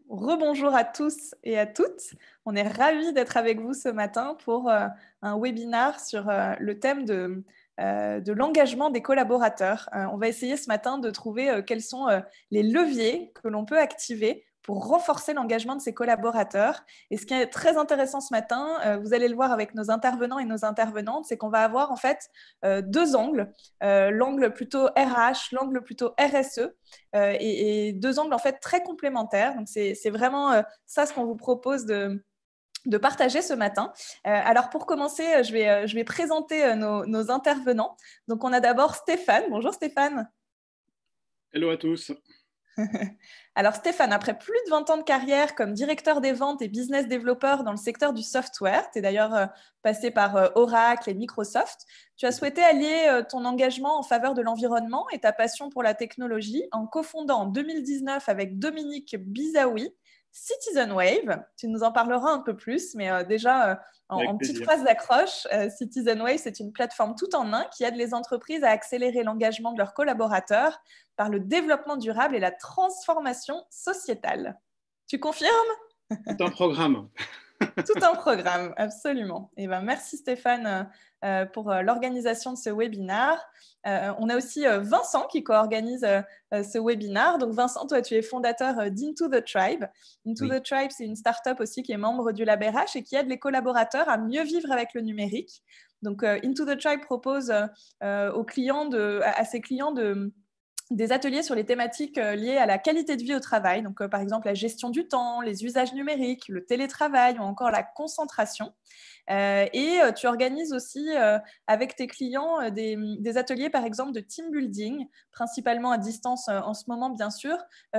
rebonjour à tous et à toutes. On est ravis d'être avec vous ce matin pour un webinaire sur le thème de l'engagement des collaborateurs. On va essayer ce matin de trouver quels sont les leviers que l'on peut activer pour renforcer l'engagement de ses collaborateurs. Et ce qui est très intéressant ce matin, vous allez le voir avec nos intervenants et nos intervenantes, c'est qu'on va avoir en fait deux angles, l'angle plutôt RH, l'angle plutôt RSE, et deux angles en fait très complémentaires. Donc c'est vraiment ça ce qu'on vous propose de partager ce matin. Alors pour commencer, je vais présenter nos intervenants. Donc on a d'abord Stéphane. Bonjour Stéphane. Hello à tous. Alors Stéphane, après plus de 20 ans de carrière comme directeur des ventes et business développeur dans le secteur du software, tu es d'ailleurs passé par Oracle et Microsoft, tu as souhaité allier ton engagement en faveur de l'environnement et ta passion pour la technologie en cofondant en 2019 avec Dominique Bizaoui Citizen Wave. Tu nous en parleras un peu plus, mais déjà Avec en petite plaisir. phrase d'accroche, Citizen Wave, c'est une plateforme tout en un qui aide les entreprises à accélérer l'engagement de leurs collaborateurs par le développement durable et la transformation sociétale. Tu confirmes? Tout un programme. Tout un programme, absolument. Et ben, merci Stéphane pour l'organisation de ce webinaire. On a aussi Vincent qui co-organise ce webinaire. Donc Vincent, toi, tu es fondateur d'Into the Tribe. Into the Tribe, c'est une start-up aussi qui est membre du Lab RH et qui aide les collaborateurs à mieux vivre avec le numérique. Donc Into the Tribe propose aux clients à ses clients des ateliers sur les thématiques liées à la qualité de vie au travail, donc par exemple la gestion du temps, les usages numériques, le télétravail ou encore la concentration. Et tu organises aussi avec tes clients des ateliers par exemple de team building, principalement à distance en ce moment bien sûr,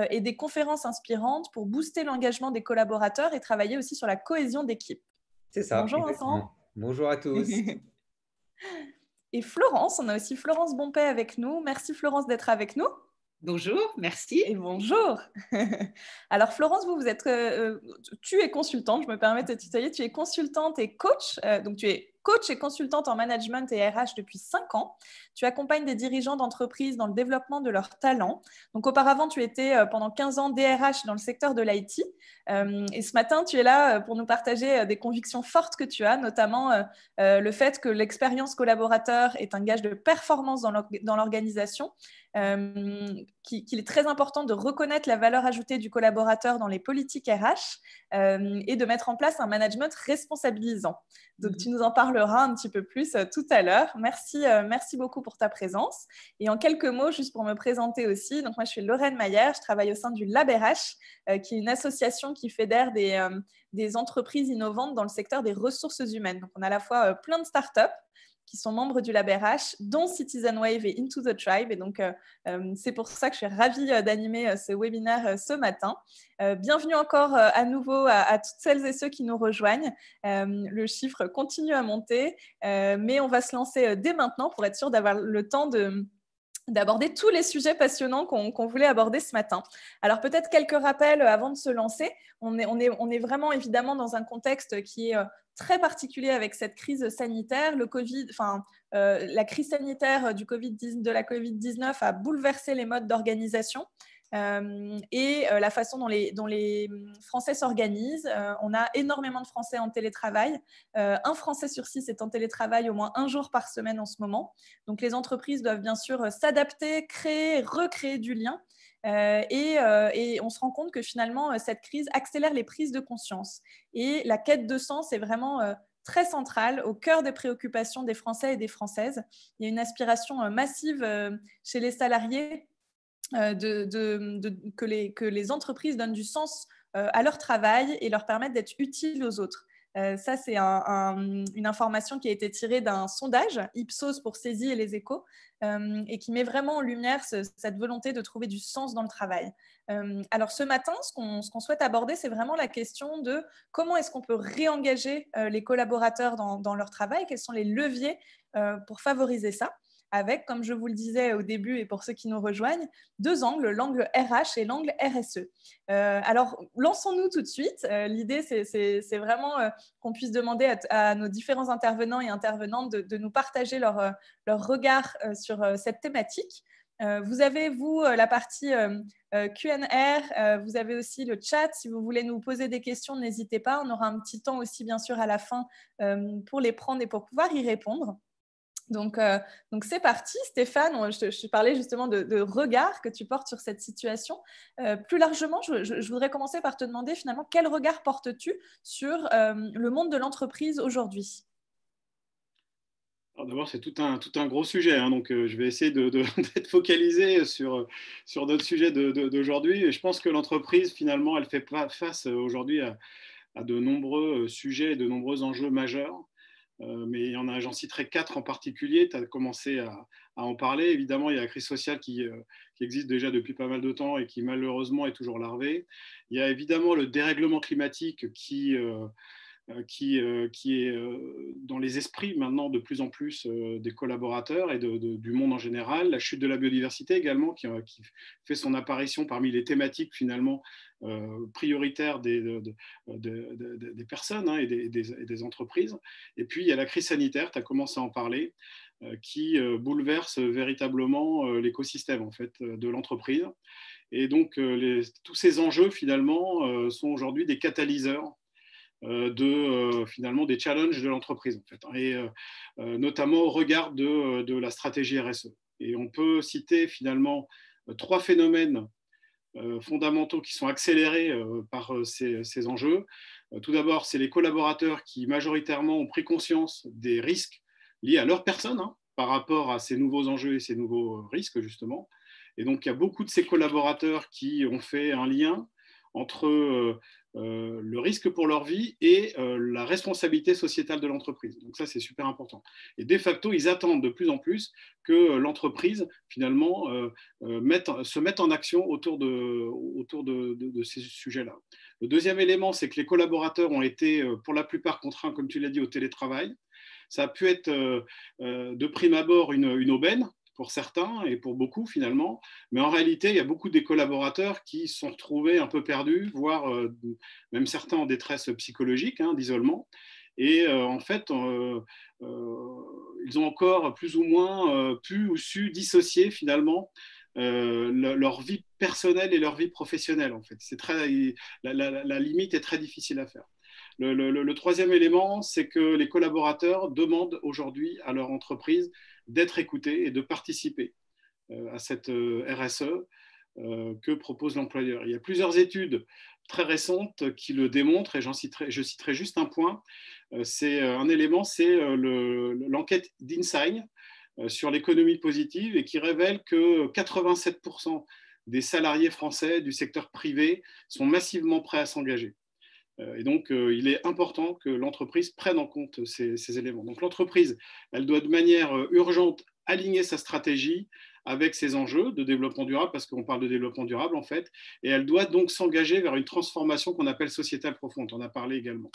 et des conférences inspirantes pour booster l'engagement des collaborateurs et travailler aussi sur la cohésion d'équipe. C'est ça, Bonjour Vincent. exactement. Bonjour à tous. Et Florence, on a aussi Florence Bompay avec nous. Merci Florence d'être avec nous. Bonjour, merci. Et bonjour. Alors Florence, tu es consultante, je me permets de te tutoyer, tu es consultante et coach, donc tu es coach et consultante en management et RH depuis 5 ans. Tu accompagnes des dirigeants d'entreprises dans le développement de leurs talents. Donc auparavant, tu étais pendant 15 ans DRH dans le secteur de l'IT. Et ce matin, tu es là pour nous partager des convictions fortes que tu as, notamment le fait que l'expérience collaborateur est un gage de performance dans l'organisation, qu'il est très important de reconnaître la valeur ajoutée du collaborateur dans les politiques RH et de mettre en place un management responsabilisant. Donc, tu nous en parleras un petit peu plus tout à l'heure. Merci beaucoup pour ta présence. Et en quelques mots, juste pour me présenter aussi, donc moi, je suis Lorraine Maillère, je travaille au sein du Lab RH, qui est une association qui fédère des entreprises innovantes dans le secteur des ressources humaines. Donc, on a à la fois plein de startups qui sont membres du Lab RH, dont Citizen Wave et Into the Tribe. Et donc, c'est pour ça que je suis ravie d'animer ce webinaire ce matin. Bienvenue encore à nouveau à toutes celles et ceux qui nous rejoignent. Le chiffre continue à monter, mais on va se lancer dès maintenant pour être sûr d'avoir le temps d'aborder tous les sujets passionnants qu'on voulait aborder ce matin. Alors peut-être quelques rappels avant de se lancer. On est vraiment évidemment dans un contexte qui est très particulier avec cette crise sanitaire. La crise sanitaire de la Covid-19 a bouleversé les modes d'organisation. Et la façon dont les Français s'organisent. On a énormément de Français en télétravail. Un Français sur 6 est en télétravail au moins un jour par semaine en ce moment. Donc les entreprises doivent bien sûr s'adapter, créer, recréer du lien. Et on se rend compte que finalement, cette crise accélère les prises de conscience. Et la quête de sens est vraiment très centrale, au cœur des préoccupations des Français et des Françaises. Il y a une aspiration massive chez les salariés que les entreprises donnent du sens à leur travail et leur permettent d'être utiles aux autres. Ça, c'est une information qui a été tirée d'un sondage Ipsos pour Saisie et les Échos et qui met vraiment en lumière cette volonté de trouver du sens dans le travail. Alors ce matin, ce qu'on souhaite aborder, c'est vraiment la question de comment est-ce qu'on peut réengager les collaborateurs dans leur travail, quels sont les leviers pour favoriser ça, avec, comme je vous le disais au début et pour ceux qui nous rejoignent, deux angles, l'angle RH et l'angle RSE. Alors, lançons-nous tout de suite. L'idée, c'est vraiment qu'on puisse demander à nos différents intervenants et intervenantes de nous partager leur regard sur cette thématique. Vous avez, vous, la partie Q&A. Vous avez aussi le chat. Si vous voulez nous poser des questions, n'hésitez pas. On aura un petit temps aussi, bien sûr, à la fin pour les prendre et pour pouvoir y répondre. Donc c'est parti, Stéphane. Je parlais justement de regard que tu portes sur cette situation. Plus largement, je voudrais commencer par te demander finalement quel regard portes-tu sur le monde de l'entreprise aujourd'hui? Alors d'abord, c'est tout un gros sujet, hein, donc je vais essayer d'être focalisé sur notre sujet d'aujourd'hui. Et je pense que l'entreprise, finalement, elle fait face aujourd'hui à de nombreux sujets et de nombreux enjeux majeurs. Mais j'en citerai 4 en particulier. Tu as commencé à en parler. Évidemment, il y a la crise sociale qui existe déjà depuis pas mal de temps et qui malheureusement est toujours larvée. Il y a évidemment le dérèglement climatique qui est dans les esprits maintenant de plus en plus des collaborateurs et du monde en général. La chute de la biodiversité également, qui fait son apparition parmi les thématiques finalement prioritaires des personnes, hein, et des entreprises. Et puis, il y a la crise sanitaire, tu as commencé à en parler, qui bouleverse véritablement l'écosystème en fait, de l'entreprise. Et donc, tous ces enjeux, finalement, sont aujourd'hui des catalyseurs finalement des challenges de l'entreprise en fait, et notamment au regard de la stratégie RSE. Et on peut citer finalement 3 phénomènes fondamentaux qui sont accélérés par ces enjeux. Tout d'abord, c'est les collaborateurs qui majoritairement ont pris conscience des risques liés à leur personne, hein, par rapport à ces nouveaux enjeux et ces nouveaux risques justement. Et donc, il y a beaucoup de ces collaborateurs qui ont fait un lien entre le risque pour leur vie et la responsabilité sociétale de l'entreprise. Donc ça, c'est super important. Et de facto, ils attendent de plus en plus que l'entreprise, finalement, se mette en action autour de ces sujets-là. Le deuxième élément, c'est que les collaborateurs ont été, pour la plupart, contraints, comme tu l'as dit, au télétravail. Ça a pu être, de prime abord, une aubaine pour certains et pour beaucoup finalement, mais en réalité, il y a beaucoup des collaborateurs qui se sont retrouvés un peu perdus, voire même certains en détresse psychologique, hein, d'isolement. Et en fait, ils ont encore plus ou moins pu ou su dissocier finalement leur vie personnelle et leur vie professionnelle. En fait, la limite est très difficile à faire. Le troisième élément, c'est que les collaborateurs demandent aujourd'hui à leur entreprise d'être écoutés et de participer à cette RSE que propose l'employeur. Il y a plusieurs études très récentes qui le démontrent et je citerai juste un point. C'est un élément, c'est l'enquête d'Insight sur l'économie positive et qui révèle que 87% des salariés français du secteur privé sont massivement prêts à s'engager. Et donc, il est important que l'entreprise prenne en compte ces éléments. Donc, l'entreprise, elle doit de manière urgente aligner sa stratégie avec ses enjeux de développement durable, parce qu'on parle de développement durable, en fait, et elle doit donc s'engager vers une transformation qu'on appelle sociétale profonde. On en a parlé également.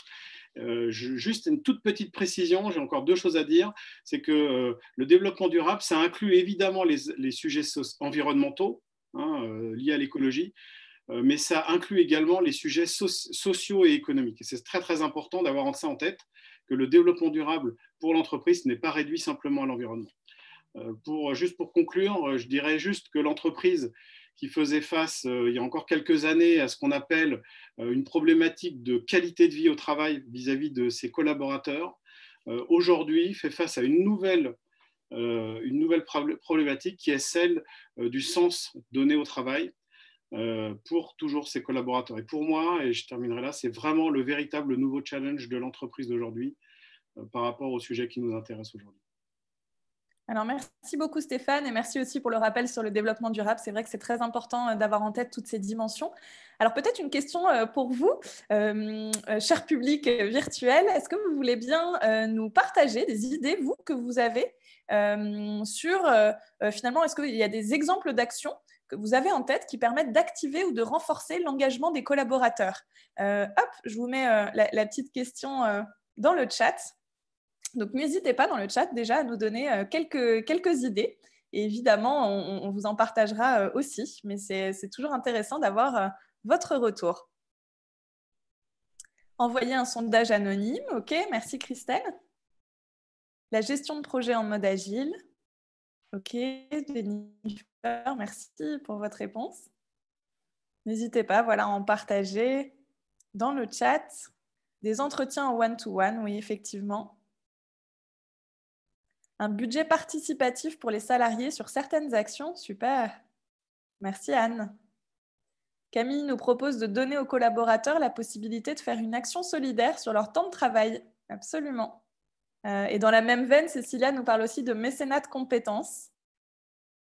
Juste une toute petite précision, j'ai encore 2 choses à dire, c'est que le développement durable, ça inclut évidemment les sujets environnementaux, hein, liés à l'écologie, mais ça inclut également les sujets sociaux et économiques. Et c'est très, très important d'avoir ça en tête, que le développement durable pour l'entreprise n'est pas réduit simplement à l'environnement. Juste pour conclure, je dirais juste que l'entreprise qui faisait face, il y a encore quelques années, à ce qu'on appelle une problématique de qualité de vie au travail vis-à-vis de ses collaborateurs, aujourd'hui fait face à une nouvelle problématique qui est celle du sens donné au travail, pour toujours ses collaborateurs. Et pour moi, et je terminerai là, c'est vraiment le véritable nouveau challenge de l'entreprise d'aujourd'hui par rapport au sujet qui nous intéresse aujourd'hui. Alors, merci beaucoup Stéphane et merci aussi pour le rappel sur le développement durable. C'est vrai que c'est très important d'avoir en tête toutes ces dimensions. Alors, peut-être une question pour vous, cher public virtuel. Est-ce que vous voulez bien nous partager des idées, vous, que vous avez sur, finalement, est-ce qu'il y a des exemples d'actions que vous avez en tête qui permettent d'activer ou de renforcer l'engagement des collaborateurs? Hop, je vous mets la petite question dans le chat. Donc, n'hésitez pas dans le chat déjà à nous donner quelques idées. Et évidemment, on vous en partagera aussi. Mais c'est toujours intéressant d'avoir votre retour. Envoyer un sondage anonyme. OK, merci Christelle. La gestion de projet en mode agile. OK, Jennifer merci pour votre réponse. N'hésitez pas, voilà, à en partager dans le chat. Des entretiens en one-to-one, oui, effectivement. Un budget participatif pour les salariés sur certaines actions, super. Merci Anne. Camille nous propose de donner aux collaborateurs la possibilité de faire une action solidaire sur leur temps de travail. Absolument. Et dans la même veine, Cécilia nous parle aussi de mécénat de compétences.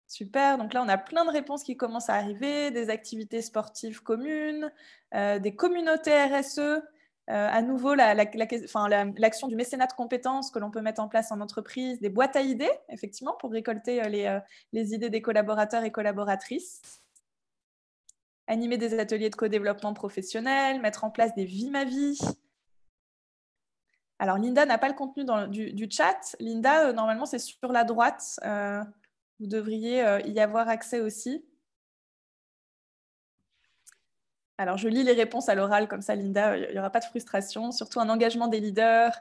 Super, donc là on a plein de réponses qui commencent à arriver, des activités sportives communes, des communautés RSE, à nouveau l'action du mécénat de compétences que l'on peut mettre en place en entreprise, des boîtes à idées, effectivement, pour récolter les idées des collaborateurs et collaboratrices, animer des ateliers de co-développement professionnel, mettre en place des Vie ma vie. Alors Linda n'a pas le contenu du chat. Linda, normalement c'est sur la droite. Vous devriez y avoir accès aussi. Alors, je lis les réponses à l'oral, comme ça, Linda, il n'y aura pas de frustration. Surtout un engagement des leaders,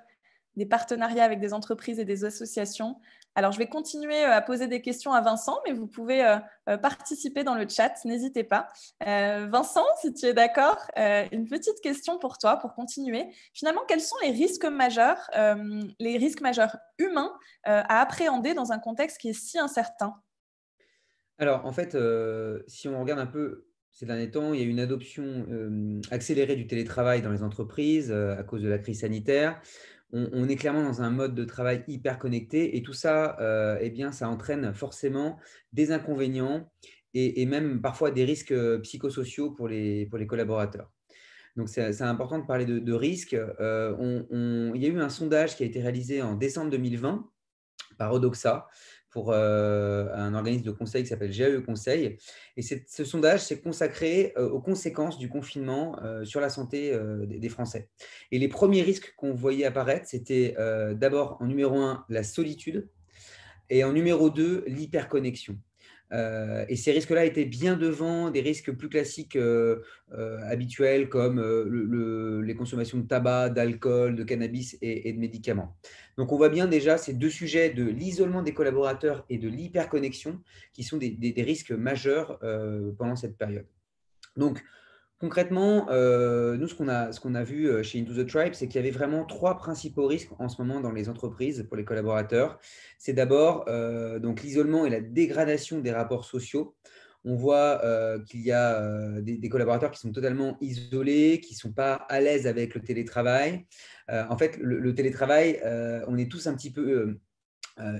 des partenariats avec des entreprises et des associations. Alors, je vais continuer à poser des questions à Vincent, mais vous pouvez participer dans le chat, n'hésitez pas. Vincent, si tu es d'accord, une petite question pour toi, pour continuer. Finalement, quels sont les risques majeurs humains à appréhender dans un contexte qui est si incertain? Alors, en fait, si on regarde un peu ces derniers temps, il y a une adoption accélérée du télétravail dans les entreprises à cause de la crise sanitaire. On est clairement dans un mode de travail hyper connecté et tout ça, eh bien, ça entraîne forcément des inconvénients et même parfois des risques psychosociaux pour les collaborateurs. Donc, c'est important de parler de risques. Il y a eu un sondage qui a été réalisé en décembre 2020 par Odoxa pour un organisme de conseil qui s'appelle GAE Conseil. Et ce sondage s'est consacré aux conséquences du confinement sur la santé des Français. Et les premiers risques qu'on voyait apparaître, c'était d'abord en numéro 1, la solitude, et en numéro 2, l'hyperconnexion. Et ces risques-là étaient bien devant des risques plus classiques habituels comme les consommations de tabac, d'alcool, de cannabis et de médicaments. Donc, on voit bien déjà ces deux sujets de l'isolement des collaborateurs et de l'hyperconnexion qui sont des risques majeurs pendant cette période. Donc, concrètement, nous, ce qu'on a vu chez Into the Tribe, c'est qu'il y avait vraiment 3 principaux risques en ce moment dans les entreprises pour les collaborateurs. C'est d'abord donc l'isolement et la dégradation des rapports sociaux. On voit qu'il y a des collaborateurs qui sont totalement isolés, qui ne sont pas à l'aise avec le télétravail. En fait, le télétravail, on est tous un petit peu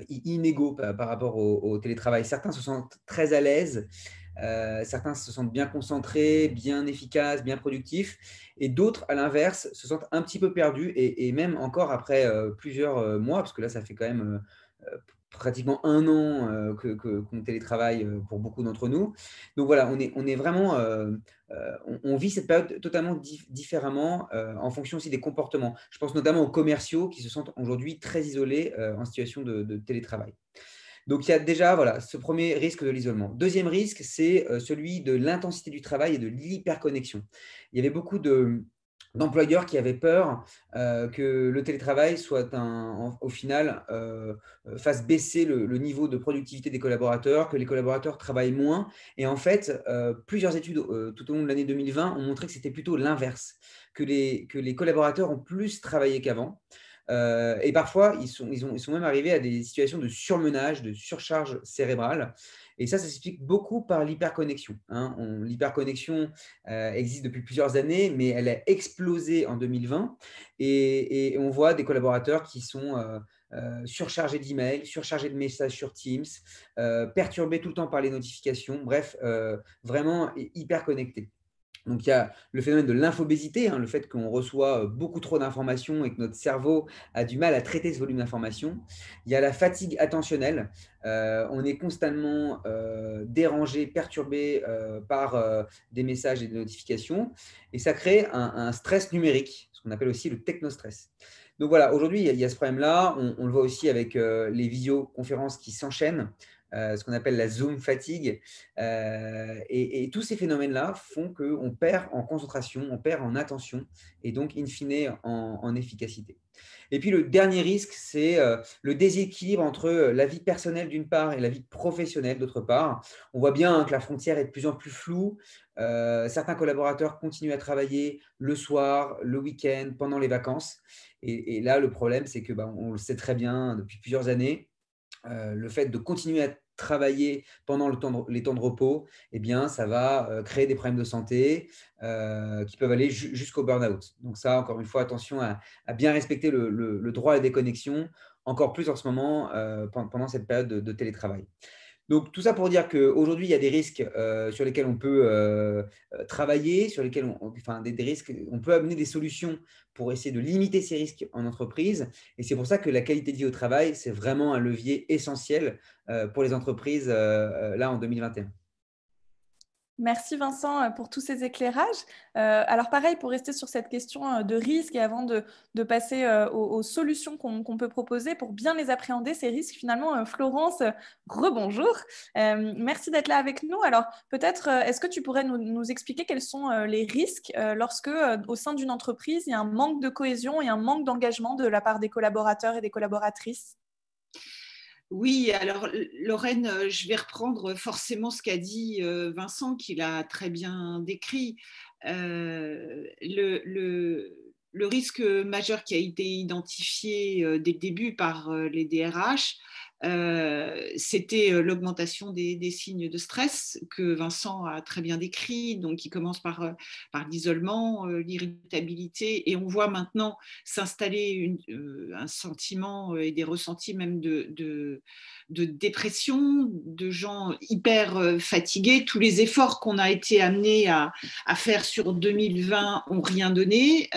inégaux par rapport au télétravail. Certains se sentent très à l'aise. Certains se sentent bien concentrés, bien efficaces, bien productifs, et d'autres, à l'inverse, se sentent un petit peu perdus, et même encore après plusieurs mois, parce que là, ça fait quand même pratiquement 1 an qu'on télétravaille pour beaucoup d'entre nous. Donc voilà, on est vraiment, on vit cette période totalement différemment en fonction aussi des comportements. Je pense notamment aux commerciaux qui se sentent aujourd'hui très isolés en situation de télétravail. Donc, il y a déjà voilà, ce premier risque de l'isolement. Deuxième risque, c'est celui de l'intensité du travail et de l'hyperconnexion. Il y avait beaucoup d'employeurs qui avaient peur que le télétravail soit au final fasse baisser le niveau de productivité des collaborateurs, que les collaborateurs travaillent moins. Et en fait, plusieurs études tout au long de l'année 2020 ont montré que c'était plutôt l'inverse, que les collaborateurs ont plus travaillé qu'avant. Et parfois, ils sont même arrivés à des situations de surmenage, de surcharge cérébrale. Et ça s'explique beaucoup par l'hyperconnexion. L'hyperconnexion existe depuis plusieurs années, mais elle a explosé en 2020. Et on voit des collaborateurs qui sont surchargés d'emails, surchargés de messages sur Teams, perturbés tout le temps par les notifications. Bref, vraiment hyper connectés. Donc, il y a le phénomène de l'infobésité, le fait qu'on reçoit beaucoup trop d'informations et que notre cerveau a du mal à traiter ce volume d'informations. Il y a la fatigue attentionnelle. On est constamment dérangé, perturbé par des messages et des notifications. Et ça crée un stress numérique, ce qu'on appelle aussi le technostress. Donc voilà, aujourd'hui, il y a ce problème-là. On le voit aussi avec les visioconférences qui s'enchaînent. ce qu'on appelle la Zoom fatigue. Et tous ces phénomènes-là font qu'on perd en concentration, on perd en attention et donc, in fine, en efficacité. Et puis, le dernier risque, c'est le déséquilibre entre la vie personnelle d'une part et la vie professionnelle d'autre part. On voit bien que la frontière est de plus en plus floue. Certains collaborateurs continuent à travailler le soir, le week-end, pendant les vacances. Et là, le problème, c'est que, on le sait très bien depuis plusieurs années, le fait de continuer à travailler pendant les temps de repos, eh bien, ça va créer des problèmes de santé qui peuvent aller jusqu'au burn-out. Donc ça, encore une fois, attention à bien respecter le droit à la déconnexion, encore plus en ce moment pendant cette période de télétravail. Donc, tout ça pour dire qu'aujourd'hui, il y a des risques sur lesquels on peut travailler, sur lesquels des risques, on peut amener des solutions pour essayer de limiter ces risques en entreprise. Et c'est pour ça que la qualité de vie au travail, c'est vraiment un levier essentiel pour les entreprises là en 2021. Merci Vincent pour tous ces éclairages. Alors pareil, pour rester sur cette question de risque et avant de passer aux solutions qu'on peut proposer pour bien les appréhender, ces risques, finalement, Florence, rebonjour. Merci d'être là avec nous. Alors peut-être, est-ce que tu pourrais nous expliquer quels sont les risques lorsque, au sein d'une entreprise, il y a un manque de cohésion et un manque d'engagement de la part des collaborateurs et des collaboratrices ? Oui, alors Lorraine, je vais reprendre forcément ce qu'a dit Vincent, qu'il a très bien décrit. Le risque majeur qui a été identifié dès le début par les DRH, c'était l'augmentation des signes de stress que Vincent a très bien décrit, donc qui commence par l'isolement, l'irritabilité, et on voit maintenant s'installer un sentiment et des ressentis même de dépression, de gens hyper fatigués. Tous les efforts qu'on a été amenés à faire sur 2020 n'ont rien donné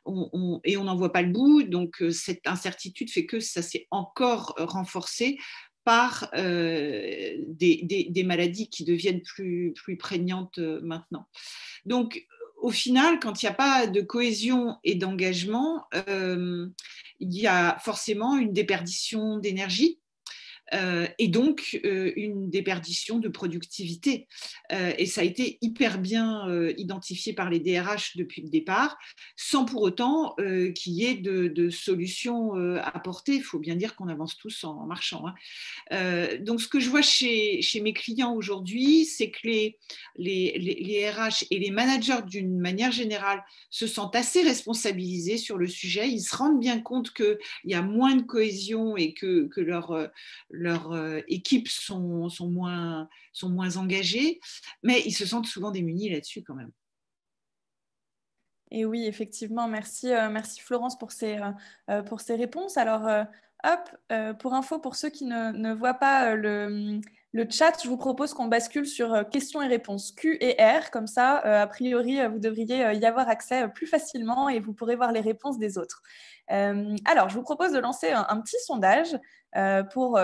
et on n'en voit pas le bout. Donc, cette incertitude fait que ça s'est encore renforcé par des maladies qui deviennent plus prégnantes maintenant. Donc, au final, quand il n'y a pas de cohésion et d'engagement, il y a forcément une déperdition d'énergie. Et donc une déperdition de productivité. Et ça a été hyper bien identifié par les DRH depuis le départ, sans pour autant qu'il y ait de solutions apportées. Il faut bien dire qu'on avance tous en marchant. Donc, ce que je vois chez mes clients aujourd'hui, c'est que les RH et les managers, d'une manière générale, se sentent assez responsabilisés sur le sujet. Ils se rendent bien compte qu'il y a moins de cohésion et que leurs équipes sont moins engagées, mais ils se sentent souvent démunis là-dessus quand même. Et oui, effectivement, merci Florence pour ces réponses. Alors, pour info, pour ceux qui ne voient pas le chat, je vous propose qu'on bascule sur questions et réponses Q et R. Comme ça, a priori, vous devriez y avoir accès plus facilement et vous pourrez voir les réponses des autres. Alors, je vous propose de lancer un petit sondage pour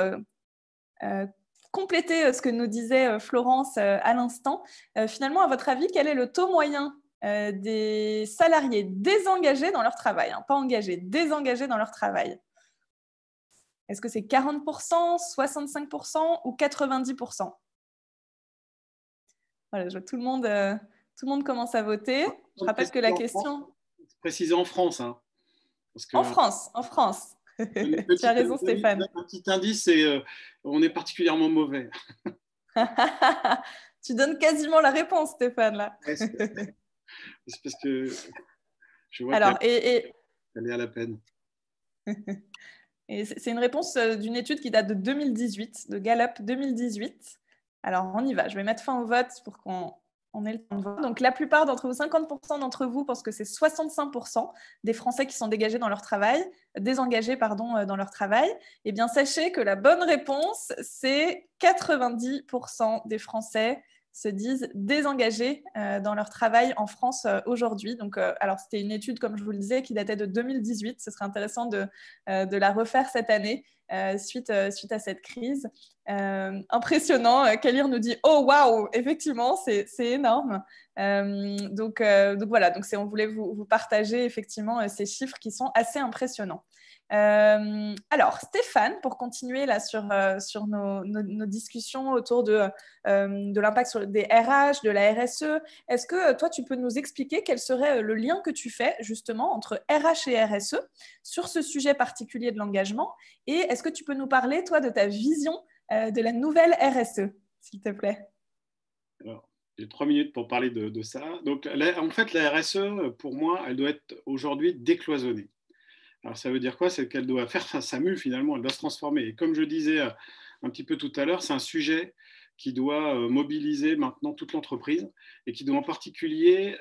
compléter ce que nous disait Florence à l'instant. Finalement, à votre avis, quel est le taux moyen des salariés désengagés dans leur travail, pas engagés, désengagés dans leur travail? Est-ce que c'est 40%, 65% ou 90%? Voilà, je vois tout le monde commence à voter. Je rappelle que la question... Précisé en France. Parce que... En France. Tu as raison, Stéphane. Un petit indice, c'est on est particulièrement mauvais. Tu donnes quasiment la réponse, Stéphane, là. C'est parce que je vois qu'elle est à la peine. Et c'est une réponse d'une étude qui date de 2018, de Gallup 2018. Alors, on y va. Je vais mettre fin au vote pour qu'on ait le temps de voir. Donc, la plupart d'entre vous, 50% d'entre vous, pensent que c'est 65% des Français qui sont désengagés dans leur travail. Dans leur travail. Eh bien, sachez que la bonne réponse, c'est 90% des Français se disent désengagés dans leur travail en France aujourd'hui. Donc, alors, c'était une étude, comme je vous le disais, qui datait de 2018. Ce serait intéressant de la refaire cette année. suite à cette crise. Impressionnant. Kalir nous dit « Oh, waouh, effectivement, c'est énorme ». Donc voilà, on voulait vous partager effectivement ces chiffres qui sont assez impressionnants. Alors, Stéphane, pour continuer là sur nos discussions autour de l'impact des RH, de la RSE, est-ce que toi, tu peux nous expliquer quel serait le lien que tu fais justement entre RH et RSE sur ce sujet particulier de l'engagement? Et est-ce que tu peux nous parler, toi, de ta vision de la nouvelle RSE, s'il te plaît? Alors, j'ai 3 minutes pour parler de ça. Donc, en fait, la RSE, pour moi, elle doit être aujourd'hui décloisonnée. Alors, ça veut dire quoi? C'est qu'elle doit faire sa mue, finalement, elle doit se transformer. Et comme je disais un petit peu tout à l'heure, c'est un sujet qui doit mobiliser maintenant toute l'entreprise et qui doit en particulier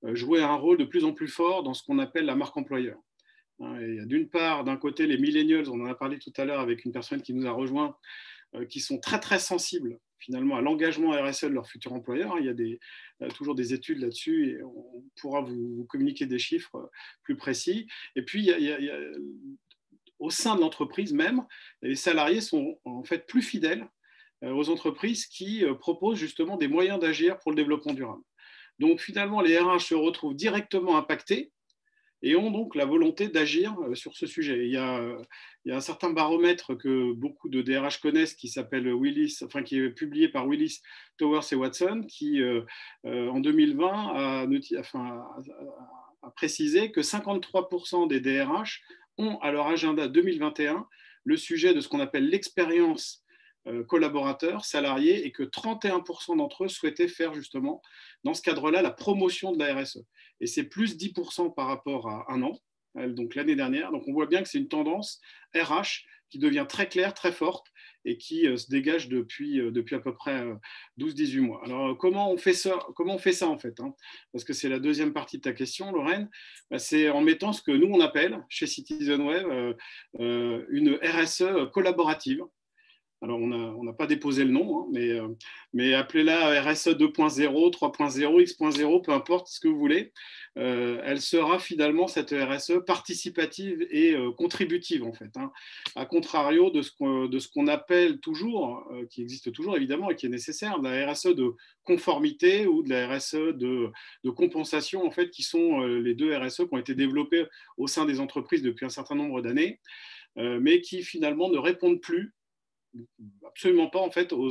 jouer un rôle de plus en plus fort dans ce qu'on appelle la marque employeur. Il y a d'une part, d'un côté, les millennials, on en a parlé tout à l'heure avec une personne qui nous a rejoint, qui sont très très sensibles finalement à l'engagement RSE de leur futur employeur. Il y a toujours des études là-dessus et on pourra vous communiquer des chiffres plus précis. Et puis, au sein de l'entreprise même, les salariés sont en fait plus fidèles aux entreprises qui proposent justement des moyens d'agir pour le développement durable. Donc finalement, les RH se retrouvent directement impactés et ont donc la volonté d'agir sur ce sujet. Il y a un certain baromètre que beaucoup de DRH connaissent qui s'appelle Willis, enfin qui est publié par Willis, Towers et Watson, qui en 2020 a précisé que 53% des DRH ont à leur agenda 2021 le sujet de ce qu'on appelle l'expérience collaborateurs, salariés, et que 31% d'entre eux souhaitaient faire justement dans ce cadre-là la promotion de la RSE. Et c'est plus 10% par rapport à un an, donc l'année dernière. Donc on voit bien que c'est une tendance RH qui devient très claire, très forte et qui se dégage depuis à peu près 12-18 mois. Alors comment on fait ça en fait, hein, parce que c'est la deuxième partie de ta question, Lorraine. C'est en mettant ce que nous on appelle chez CitizenWeb une RSE collaborative. Alors, on n'a pas déposé le nom, hein, mais appelez-la RSE 2.0, 3.0, X.0, peu importe ce que vous voulez. Elle sera finalement cette RSE participative et contributive, en fait. Hein. À contrario de ce qu'on appelle toujours, qui existe toujours évidemment et qui est nécessaire, de la RSE de conformité ou de la RSE de compensation, en fait, qui sont les deux RSE qui ont été développés au sein des entreprises depuis un certain nombre d'années, mais qui finalement ne répondent plus absolument pas en fait aux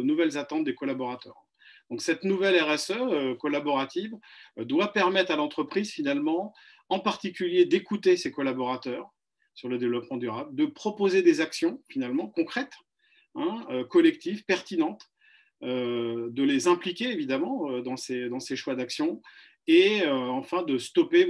nouvelles attentes des collaborateurs. Donc cette nouvelle RSE collaborative doit permettre à l'entreprise finalement, en particulier d'écouter ses collaborateurs sur le développement durable, de proposer des actions finalement concrètes, collectives, pertinentes, de les impliquer évidemment dans ces choix d'action et enfin de stopper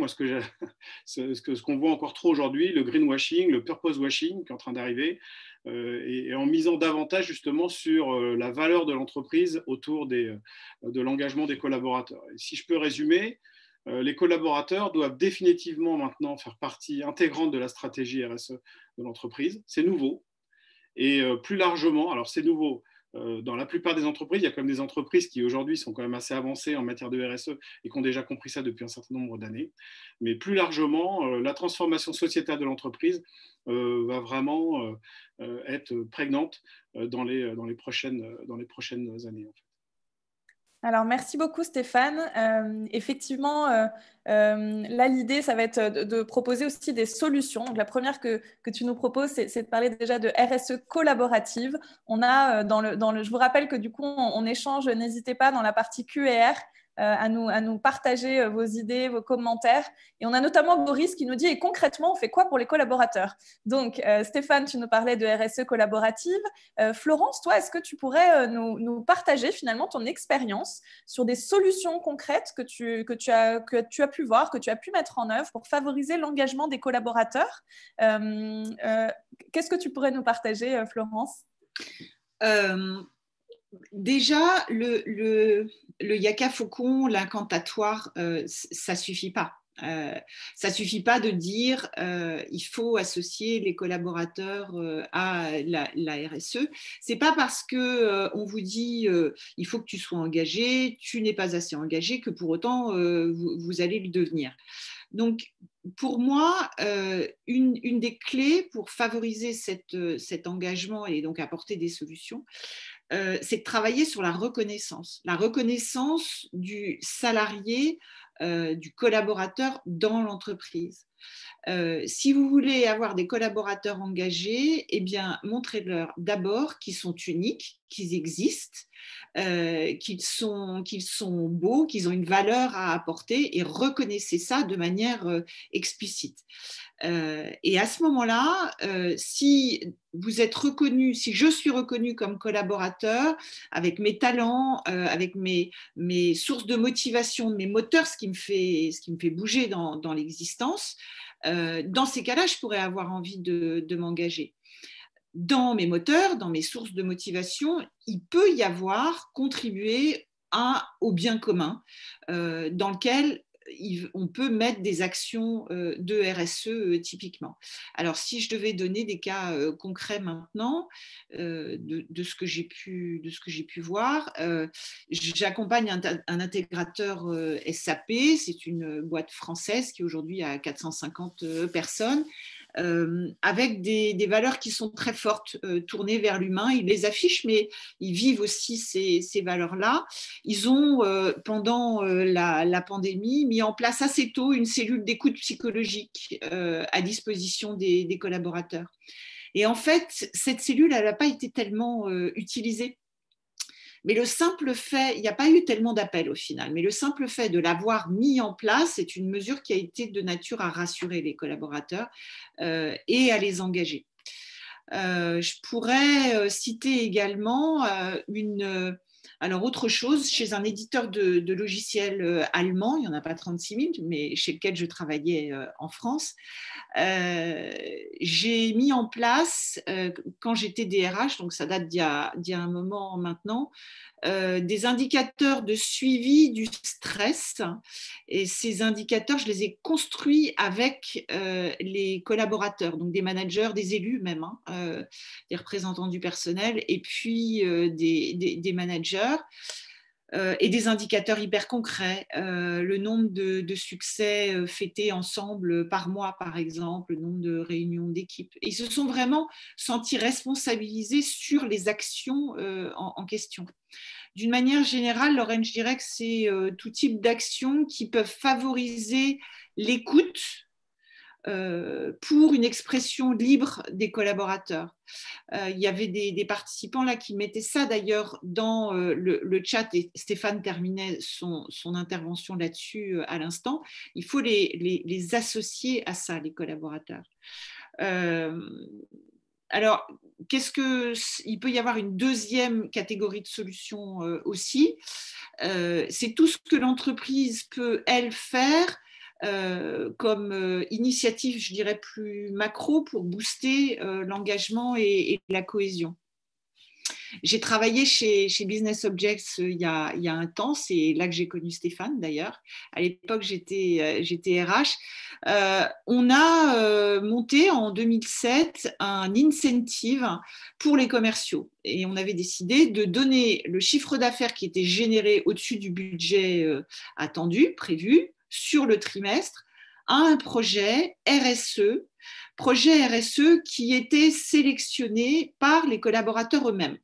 ce qu'on voit encore trop aujourd'hui, le greenwashing, le purpose washing qui est en train d'arriver, et en misant davantage justement sur la valeur de l'entreprise autour de l'engagement des collaborateurs. Et si je peux résumer, les collaborateurs doivent définitivement maintenant faire partie intégrante de la stratégie RSE de l'entreprise. C'est nouveau. Et plus largement, alors c'est nouveau, dans la plupart des entreprises, il y a quand même des entreprises qui aujourd'hui sont quand même assez avancées en matière de RSE et qui ont déjà compris ça depuis un certain nombre d'années. Mais plus largement, la transformation sociétale de l'entreprise va vraiment être prégnante dans les prochaines années. En fait. Alors, merci beaucoup Stéphane. Effectivement, là, l'idée, ça va être de proposer aussi des solutions. Donc, la première que tu nous proposes, c'est de parler déjà de RSE collaborative. On a je vous rappelle que du coup, on échange, n'hésitez pas dans la partie Q&R à nous partager vos idées, vos commentaires. Et on a notamment Boris qui nous dit « Et concrètement, on fait quoi pour les collaborateurs ?» Donc, Stéphane, tu nous parlais de RSE collaborative. Florence, toi, est-ce que tu pourrais nous partager finalement ton expérience sur des solutions concrètes que tu as pu voir, que tu as pu mettre en œuvre pour favoriser l'engagement des collaborateurs? Qu'est-ce que tu pourrais nous partager, Florence? Déjà, le Yaka Faucon, l'incantatoire, ça ne suffit pas. Ça ne suffit pas de dire il faut associer les collaborateurs à la RSE. Ce n'est pas parce qu'on vous dit il faut que tu sois engagé, tu n'es pas assez engagé, que pour autant vous allez le devenir. Donc, pour moi, une des clés pour favoriser cet engagement et donc apporter des solutions, c'est de travailler sur la reconnaissance du salarié, du collaborateur dans l'entreprise. Si vous voulez avoir des collaborateurs engagés, eh bien, montrez-leur d'abord qu'ils sont uniques, qu'ils existent, qu'ils sont beaux, qu'ils ont une valeur à apporter, et reconnaissez ça de manière explicite. Et à ce moment-là, si vous êtes reconnu, si je suis reconnue comme collaborateur, avec mes talents, avec mes sources de motivation, mes moteurs, ce qui me fait bouger dans l'existence, dans ces cas-là, je pourrais avoir envie de m'engager. Dans mes moteurs, dans mes sources de motivation, il peut y avoir contribuer au bien commun, dans lequel on peut mettre des actions de RSE typiquement. Alors, si je devais donner des cas concrets maintenant de ce que j'ai pu voir, j'accompagne un intégrateur SAP, c'est une boîte française qui aujourd'hui a 450 personnes, avec des valeurs qui sont très fortes, tournées vers l'humain. Ils les affichent, mais ils vivent aussi ces valeurs-là. Ils ont, pendant la pandémie, mis en place assez tôt une cellule d'écoute psychologique à disposition des collaborateurs. Et en fait, cette cellule, elle n'a pas été tellement utilisée. Mais le simple fait, il n'y a pas eu tellement d'appels au final, mais le simple fait de l'avoir mis en place, c'est une mesure qui a été de nature à rassurer les collaborateurs et à les engager. Je pourrais citer également alors autre chose, chez un éditeur de logiciels allemand, il n'y en a pas 36 000, mais chez lequel je travaillais en France, j'ai mis en place, quand j'étais DRH, donc ça date d'il y a un moment maintenant, des indicateurs de suivi du stress. Et ces indicateurs, je les ai construits avec les collaborateurs, donc des managers, des élus même, des représentants du personnel, et puis des managers. Et des indicateurs hyper concrets, le nombre de succès fêtés ensemble par mois, par exemple, le nombre de réunions d'équipe. Et ils se sont vraiment sentis responsabilisés sur les actions en question. D'une manière générale, Lorraine, je dirais que c'est tout type d'actions qui peuvent favoriser l'écoute pour une expression libre des collaborateurs. Il y avait des participants là qui mettaient ça d'ailleurs dans le chat, et Stéphane terminait son intervention là-dessus à l'instant. Il faut les associer à ça, les collaborateurs. Alors, il peut y avoir une deuxième catégorie de solutions aussi. C'est tout ce que l'entreprise peut, elle, faire comme initiative, je dirais, plus macro pour booster l'engagement et la cohésion. J'ai travaillé chez Business Objects il y a un temps, c'est là que j'ai connu Stéphane d'ailleurs. À l'époque, j'étais RH. On a monté en 2007 un incentive pour les commerciaux et on avait décidé de donner le chiffre d'affaires qui était généré au-dessus du budget attendu, prévu, sur le trimestre, à un projet RSE qui était sélectionné par les collaborateurs eux-mêmes.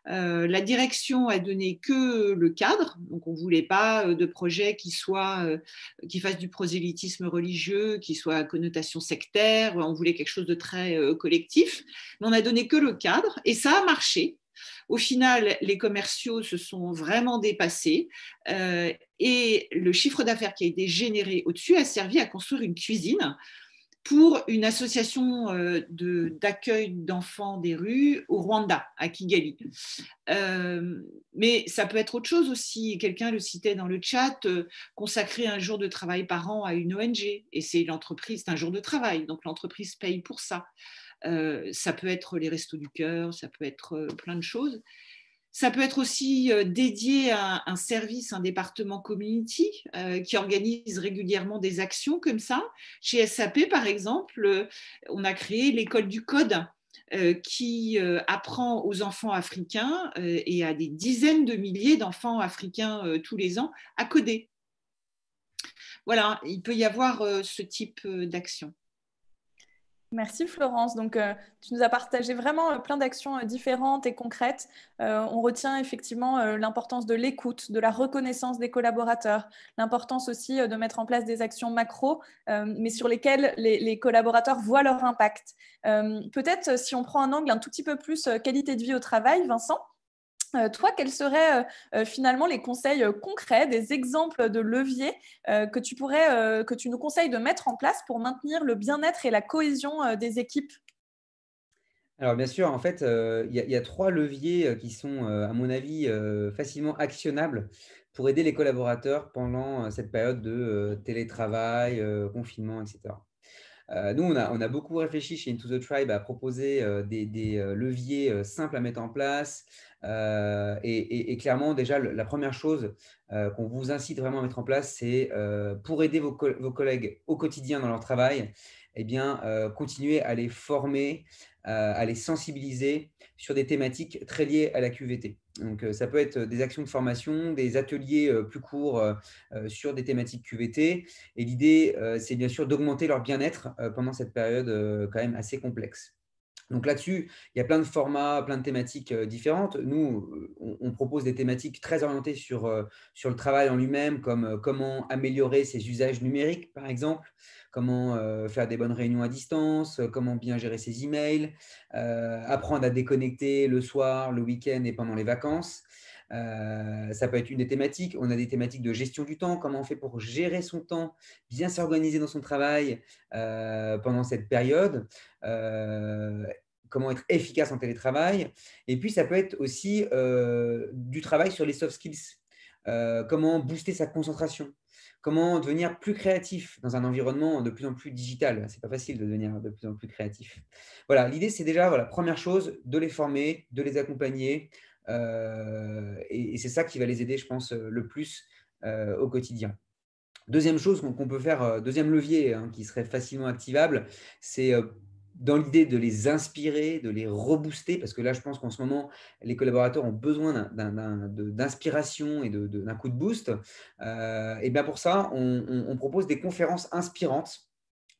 La direction a donné que le cadre, donc on ne voulait pas de projet qui fasse du prosélytisme religieux, qui soit à connotation sectaire, on voulait quelque chose de très collectif, mais on n'a donné que le cadre et ça a marché. Au final, les commerciaux se sont vraiment dépassés et le chiffre d'affaires qui a été généré au-dessus a servi à construire une cuisine pour une association d'accueil d'enfants des rues au Rwanda, à Kigali. Mais ça peut être autre chose aussi. Quelqu'un le citait dans le chat, consacrer un jour de travail par an à une ONG. Et c'est un jour de travail, donc l'entreprise paye pour ça. Ça peut être les Restos du Cœur, ça peut être plein de choses. Ça peut être aussi dédié à un service, un département community qui organise régulièrement des actions comme ça. Chez SAP, par exemple, on a créé l'école du code qui apprend aux enfants africains et à des dizaines de milliers d'enfants africains tous les ans à coder. Voilà, il peut y avoir ce type d'action. Merci Florence. Donc, tu nous as partagé vraiment plein d'actions différentes et concrètes. On retient effectivement l'importance de l'écoute, de la reconnaissance des collaborateurs, l'importance aussi de mettre en place des actions macro, mais sur lesquelles les collaborateurs voient leur impact. Peut-être si on prend un angle un tout petit peu plus qualité de vie au travail, Vincent, toi, quels seraient finalement les conseils concrets, des exemples de leviers que tu nous conseilles de mettre en place pour maintenir le bien-être et la cohésion des équipes? Alors bien sûr, en fait, il y a 3 leviers, qui sont, à mon avis, facilement actionnables pour aider les collaborateurs pendant, cette période de, télétravail, confinement et cetera. Nous, on a beaucoup réfléchi chez Into the Tribe à proposer, des leviers, simples à mettre en place, et clairement déjà la première chose, qu'on vous incite vraiment à mettre en place, c'est, pour aider vos collègues au quotidien dans leur travail, eh bien, continuer à les former, à les sensibiliser sur des thématiques très liées à la QVT. Donc, ça peut être des actions de formation, des ateliers, plus courts, sur des thématiques QVT. Et l'idée, c'est bien sûr d'augmenter leur bien-être pendant cette période quand même assez complexe. Donc là-dessus, il y a plein de formats, plein de thématiques différentes. Nous, on propose des thématiques très orientées sur le travail en lui-même, comme comment améliorer ses usages numériques, par exemple, comment faire des bonnes réunions à distance, comment bien gérer ses emails, apprendre à déconnecter le soir, le week-end et pendant les vacances. Ça peut être une des thématiques. On a des thématiques de gestion du temps, comment on fait pour gérer son temps, bien s'organiser dans son travail pendant cette période. Comment être efficace en télétravail. Et puis, ça peut être aussi du travail sur les soft skills. Comment booster sa concentration. Comment devenir plus créatif dans un environnement de plus en plus digital. C'est pas facile de devenir de plus en plus créatif. Voilà, l'idée, c'est déjà, voilà, première chose, de les former, de les accompagner. Et c'est ça qui va les aider, je pense, le plus au quotidien. Deuxième chose qu'on peut faire, deuxième levier qui serait facilement activable, c'est dans l'idée de les inspirer, de les rebooster, parce que là, je pense qu'en ce moment, les collaborateurs ont besoin d'inspiration et d'un coup de boost. Et bien pour ça, on propose des conférences inspirantes.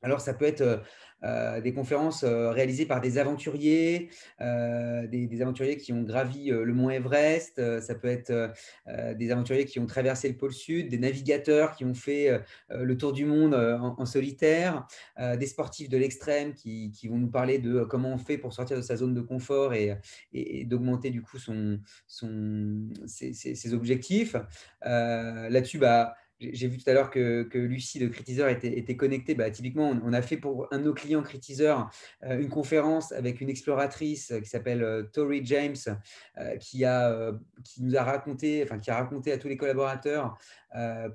Alors, ça peut être des conférences réalisées par des aventuriers, des aventuriers qui ont gravi le mont Everest. Ça peut être des aventuriers qui ont traversé le pôle Sud, des navigateurs qui ont fait le tour du monde en solitaire, des sportifs de l'extrême qui vont nous parler de comment on fait pour sortir de sa zone de confort et d'augmenter du coup ses objectifs. Là-dessus, j'ai vu tout à l'heure que Lucie de Critiseur était connectée. Typiquement, on a fait pour un de nos clients Critiseur une conférence avec une exploratrice qui s'appelle Tori James, qui nous a raconté, qui a raconté à tous les collaborateurs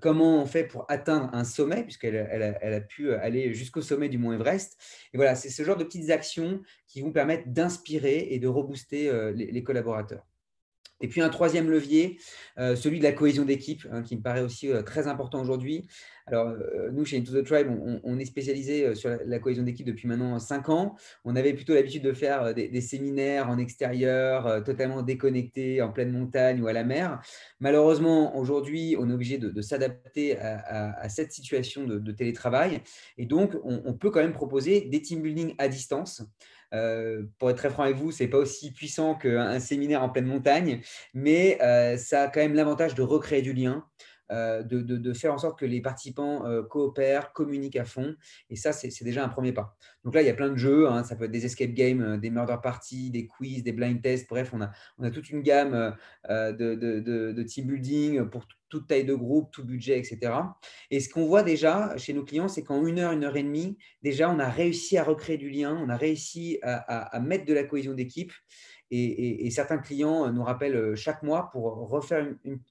comment on fait pour atteindre un sommet, puisqu'elle a pu aller jusqu'au sommet du mont Everest. Et voilà, c'est ce genre de petites actions qui vont permettre d'inspirer et de rebooster les collaborateurs. Et puis un troisième levier, celui de la cohésion d'équipe, qui me paraît aussi très important aujourd'hui. Alors, nous, chez Into the Tribe, on est spécialisé sur la cohésion d'équipe depuis maintenant 5 ans. On avait plutôt l'habitude de faire des séminaires en extérieur, totalement déconnectés, en pleine montagne ou à la mer. Malheureusement, aujourd'hui, on est obligé de s'adapter à cette situation de télétravail. Et donc, on peut quand même proposer des team building à distance. Pour être très franc avec vous, ce n'est pas aussi puissant qu'un séminaire en pleine montagne, mais ça a quand même l'avantage de recréer du lien, de faire en sorte que les participants coopèrent, communiquent à fond. Et ça, c'est déjà un premier pas. Donc là, il y a plein de jeux. Ça peut être des escape games, des murder parties, des quiz, des blind tests. Bref, on a toute une gamme de team building pour toute taille de groupe, tout budget, etc. Et ce qu'on voit déjà chez nos clients, c'est qu'en 1 heure, 1 heure et demie, déjà, on a réussi à recréer du lien, on a réussi à mettre de la cohésion d'équipe. Et certains clients nous rappellent chaque mois pour refaire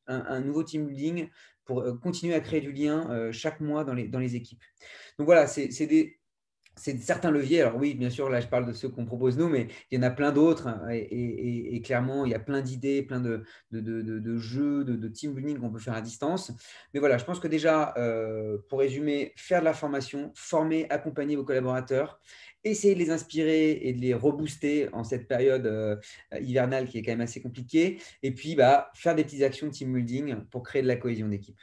un nouveau team building, pour continuer à créer du lien chaque mois dans les équipes. Donc voilà, c'est certains leviers. Alors oui, bien sûr, là, je parle de ceux qu'on propose nous, mais il y en a plein d'autres. Et clairement, il y a plein d'idées, plein de jeux, de team building qu'on peut faire à distance. Mais voilà, je pense que déjà, pour résumer, faire de la formation, former, accompagner vos collaborateurs, essayer de les inspirer et de les rebooster en cette période hivernale qui est quand même assez compliquée. Et puis, faire des petites actions de team building pour créer de la cohésion d'équipe.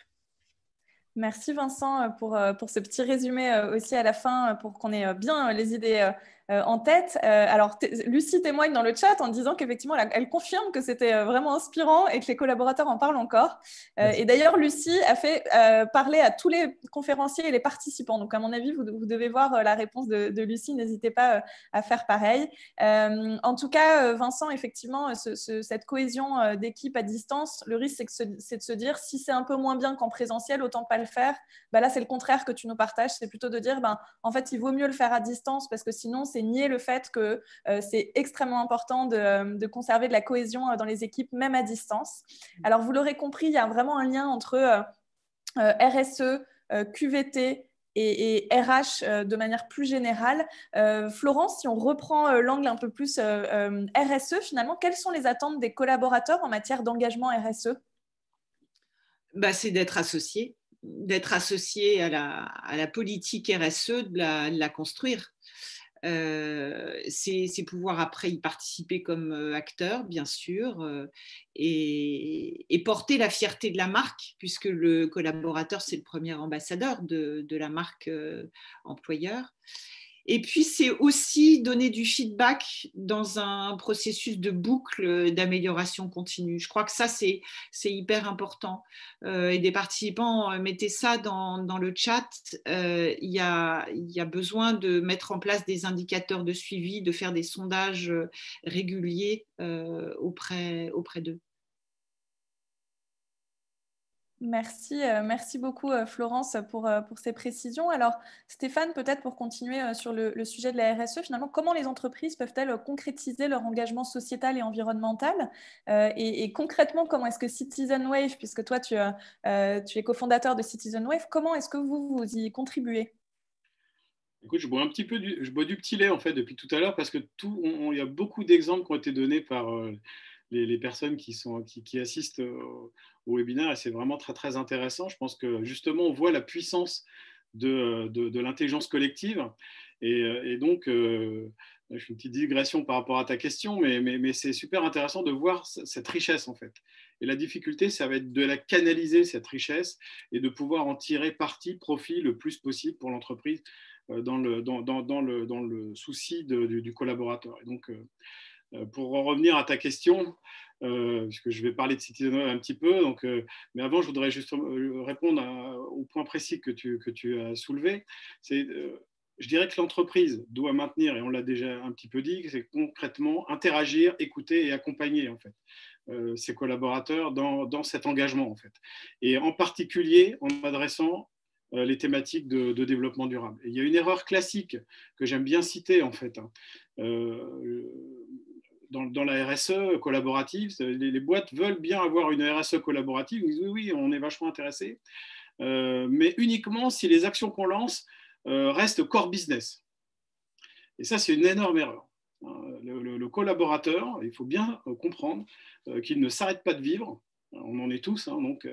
Merci Vincent pour ce petit résumé aussi à la fin pour qu'on ait bien les idées en tête. Alors, Lucie témoigne dans le chat en disant qu'effectivement, elle confirme que c'était vraiment inspirant et que les collaborateurs en parlent encore. Et d'ailleurs, Lucie a fait parler à tous les conférenciers et les participants. Donc, à mon avis, vous devez voir la réponse de Lucie. N'hésitez pas à faire pareil. En tout cas, Vincent, effectivement, cette cohésion d'équipe à distance, le risque, c'est de se dire si c'est un peu moins bien qu'en présentiel, autant pas le faire. Là, c'est le contraire que tu nous partages. C'est plutôt de dire, en fait, il vaut mieux le faire à distance parce que sinon, c'est nier le fait que c'est extrêmement important de conserver de la cohésion dans les équipes, même à distance. Alors, vous l'aurez compris, il y a vraiment un lien entre RSE, QVT, et RH de manière plus générale. Florence, si on reprend l'angle un peu plus RSE, finalement, quelles sont les attentes des collaborateurs en matière d'engagement RSE? C'est d'être associé à la politique RSE, de la construire. C'est pouvoir après y participer comme acteur, bien sûr, et porter la fierté de la marque, puisque le collaborateur, c'est le premier ambassadeur de la marque employeur. Et puis, c'est aussi donner du feedback dans un processus de boucle d'amélioration continue. Je crois que ça, c'est hyper important. Et des participants, mettez ça dans le chat. Il y a besoin de mettre en place des indicateurs de suivi, de faire des sondages réguliers auprès d'eux. Merci beaucoup Florence pour ces précisions. Alors Stéphane, peut-être pour continuer sur le sujet de la RSE, finalement, comment les entreprises peuvent-elles concrétiser leur engagement sociétal et environnemental et concrètement, comment est-ce que Citizen Wave, puisque toi tu es cofondateur de Citizen Wave, comment est-ce que vous y contribuez? Écoute, je bois du petit lait en fait depuis tout à l'heure parce que il y a beaucoup d'exemples qui ont été donnés par les personnes qui assistent au webinaire et c'est vraiment très très intéressant. Je pense que justement on voit la puissance de l'intelligence collective et donc je fais une petite digression par rapport à ta question, mais c'est super intéressant de voir cette richesse en fait. Et la difficulté, ça va être de la canaliser cette richesse et de pouvoir en tirer profit le plus possible pour l'entreprise dans le souci du collaborateur. Et donc, pour en revenir à ta question, puisque je vais parler de Citizen Wave un petit peu, donc, mais avant, je voudrais juste répondre au point précis que tu as soulevé. Je dirais que l'entreprise doit maintenir, et on l'a déjà un petit peu dit, c'est concrètement interagir, écouter et accompagner en fait ses collaborateurs dans cet engagement en fait. Et en particulier en adressant les thématiques de développement durable. Et il y a une erreur classique que j'aime bien citer en fait. Dans la RSE collaborative, les boîtes veulent bien avoir une RSE collaborative. Ils disent oui, on est vachement intéressés, mais uniquement si les actions qu'on lance restent core business. Et ça, c'est une énorme erreur. Le collaborateur, il faut bien comprendre qu'il ne s'arrête pas de vivre. On en est tous, donc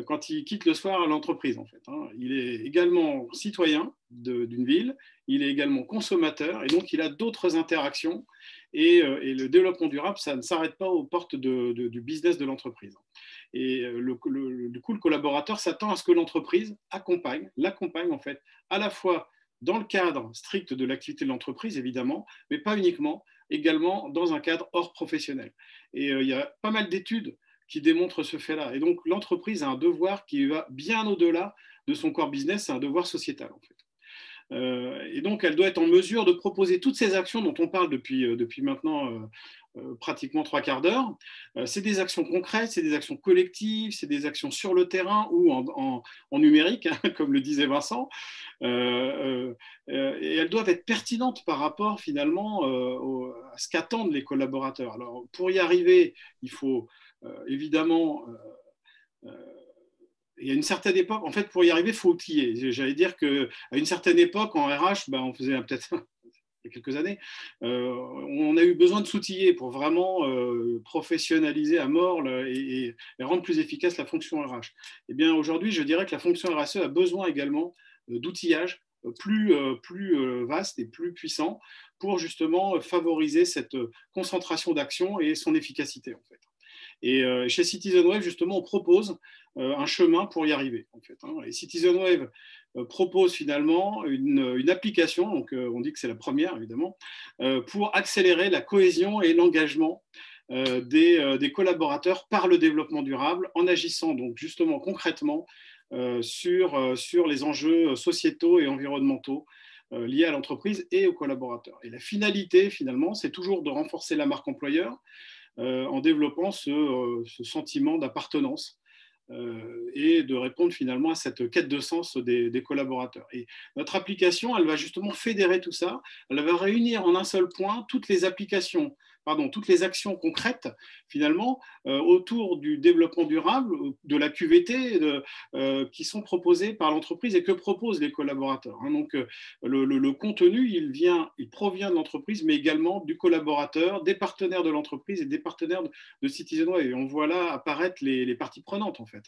quand il quitte le soir à l'entreprise, en fait. Il est également citoyen d'une ville, il est également consommateur, et donc il a d'autres interactions. Et le développement durable, ça ne s'arrête pas aux portes du business de l'entreprise. Et du coup, le collaborateur s'attend à ce que l'entreprise l'accompagne, en fait, à la fois dans le cadre strict de l'activité de l'entreprise, évidemment, mais pas uniquement, également dans un cadre hors professionnel. Et il y a pas mal d'études qui démontrent ce fait-là. Et donc, l'entreprise a un devoir qui va bien au-delà de son core business, c'est un devoir sociétal, en fait. Et donc, elle doit être en mesure de proposer toutes ces actions dont on parle depuis maintenant pratiquement 3/4 d'heure. C'est des actions concrètes, c'est des actions collectives, c'est des actions sur le terrain ou en numérique, comme le disait Vincent. Et elles doivent être pertinentes par rapport finalement à ce qu'attendent les collaborateurs. Alors, pour y arriver, il faut évidemment... il y a une certaine époque, en fait, pour y arriver, il faut outiller. J'allais dire qu'à une certaine époque, en RH, on faisait peut-être il y a quelques années, on a eu besoin de s'outiller pour vraiment professionnaliser à mort et rendre plus efficace la fonction RH. Eh bien, aujourd'hui, je dirais que la fonction RSE a besoin également d'outillage plus vaste et plus puissant pour justement favoriser cette concentration d'action et son efficacité, en fait. Et chez CitizenWave, justement, on propose un chemin pour y arriver, en fait. Et CitizenWave propose finalement une application, donc on dit que c'est la première, évidemment, pour accélérer la cohésion et l'engagement des collaborateurs par le développement durable, en agissant donc justement concrètement sur les enjeux sociétaux et environnementaux liés à l'entreprise et aux collaborateurs. Et la finalité, finalement, c'est toujours de renforcer la marque employeur en développant ce sentiment d'appartenance et de répondre finalement à cette quête de sens des collaborateurs. Et notre application, elle va justement fédérer tout ça, elle va réunir en un seul point toutes les toutes les actions concrètes finalement autour du développement durable, de la QVT qui sont proposées par l'entreprise et que proposent les collaborateurs. Donc le contenu, il provient de l'entreprise, mais également du collaborateur, des partenaires de l'entreprise et des partenaires de CitizenWave. Et on voit là apparaître les parties prenantes en fait,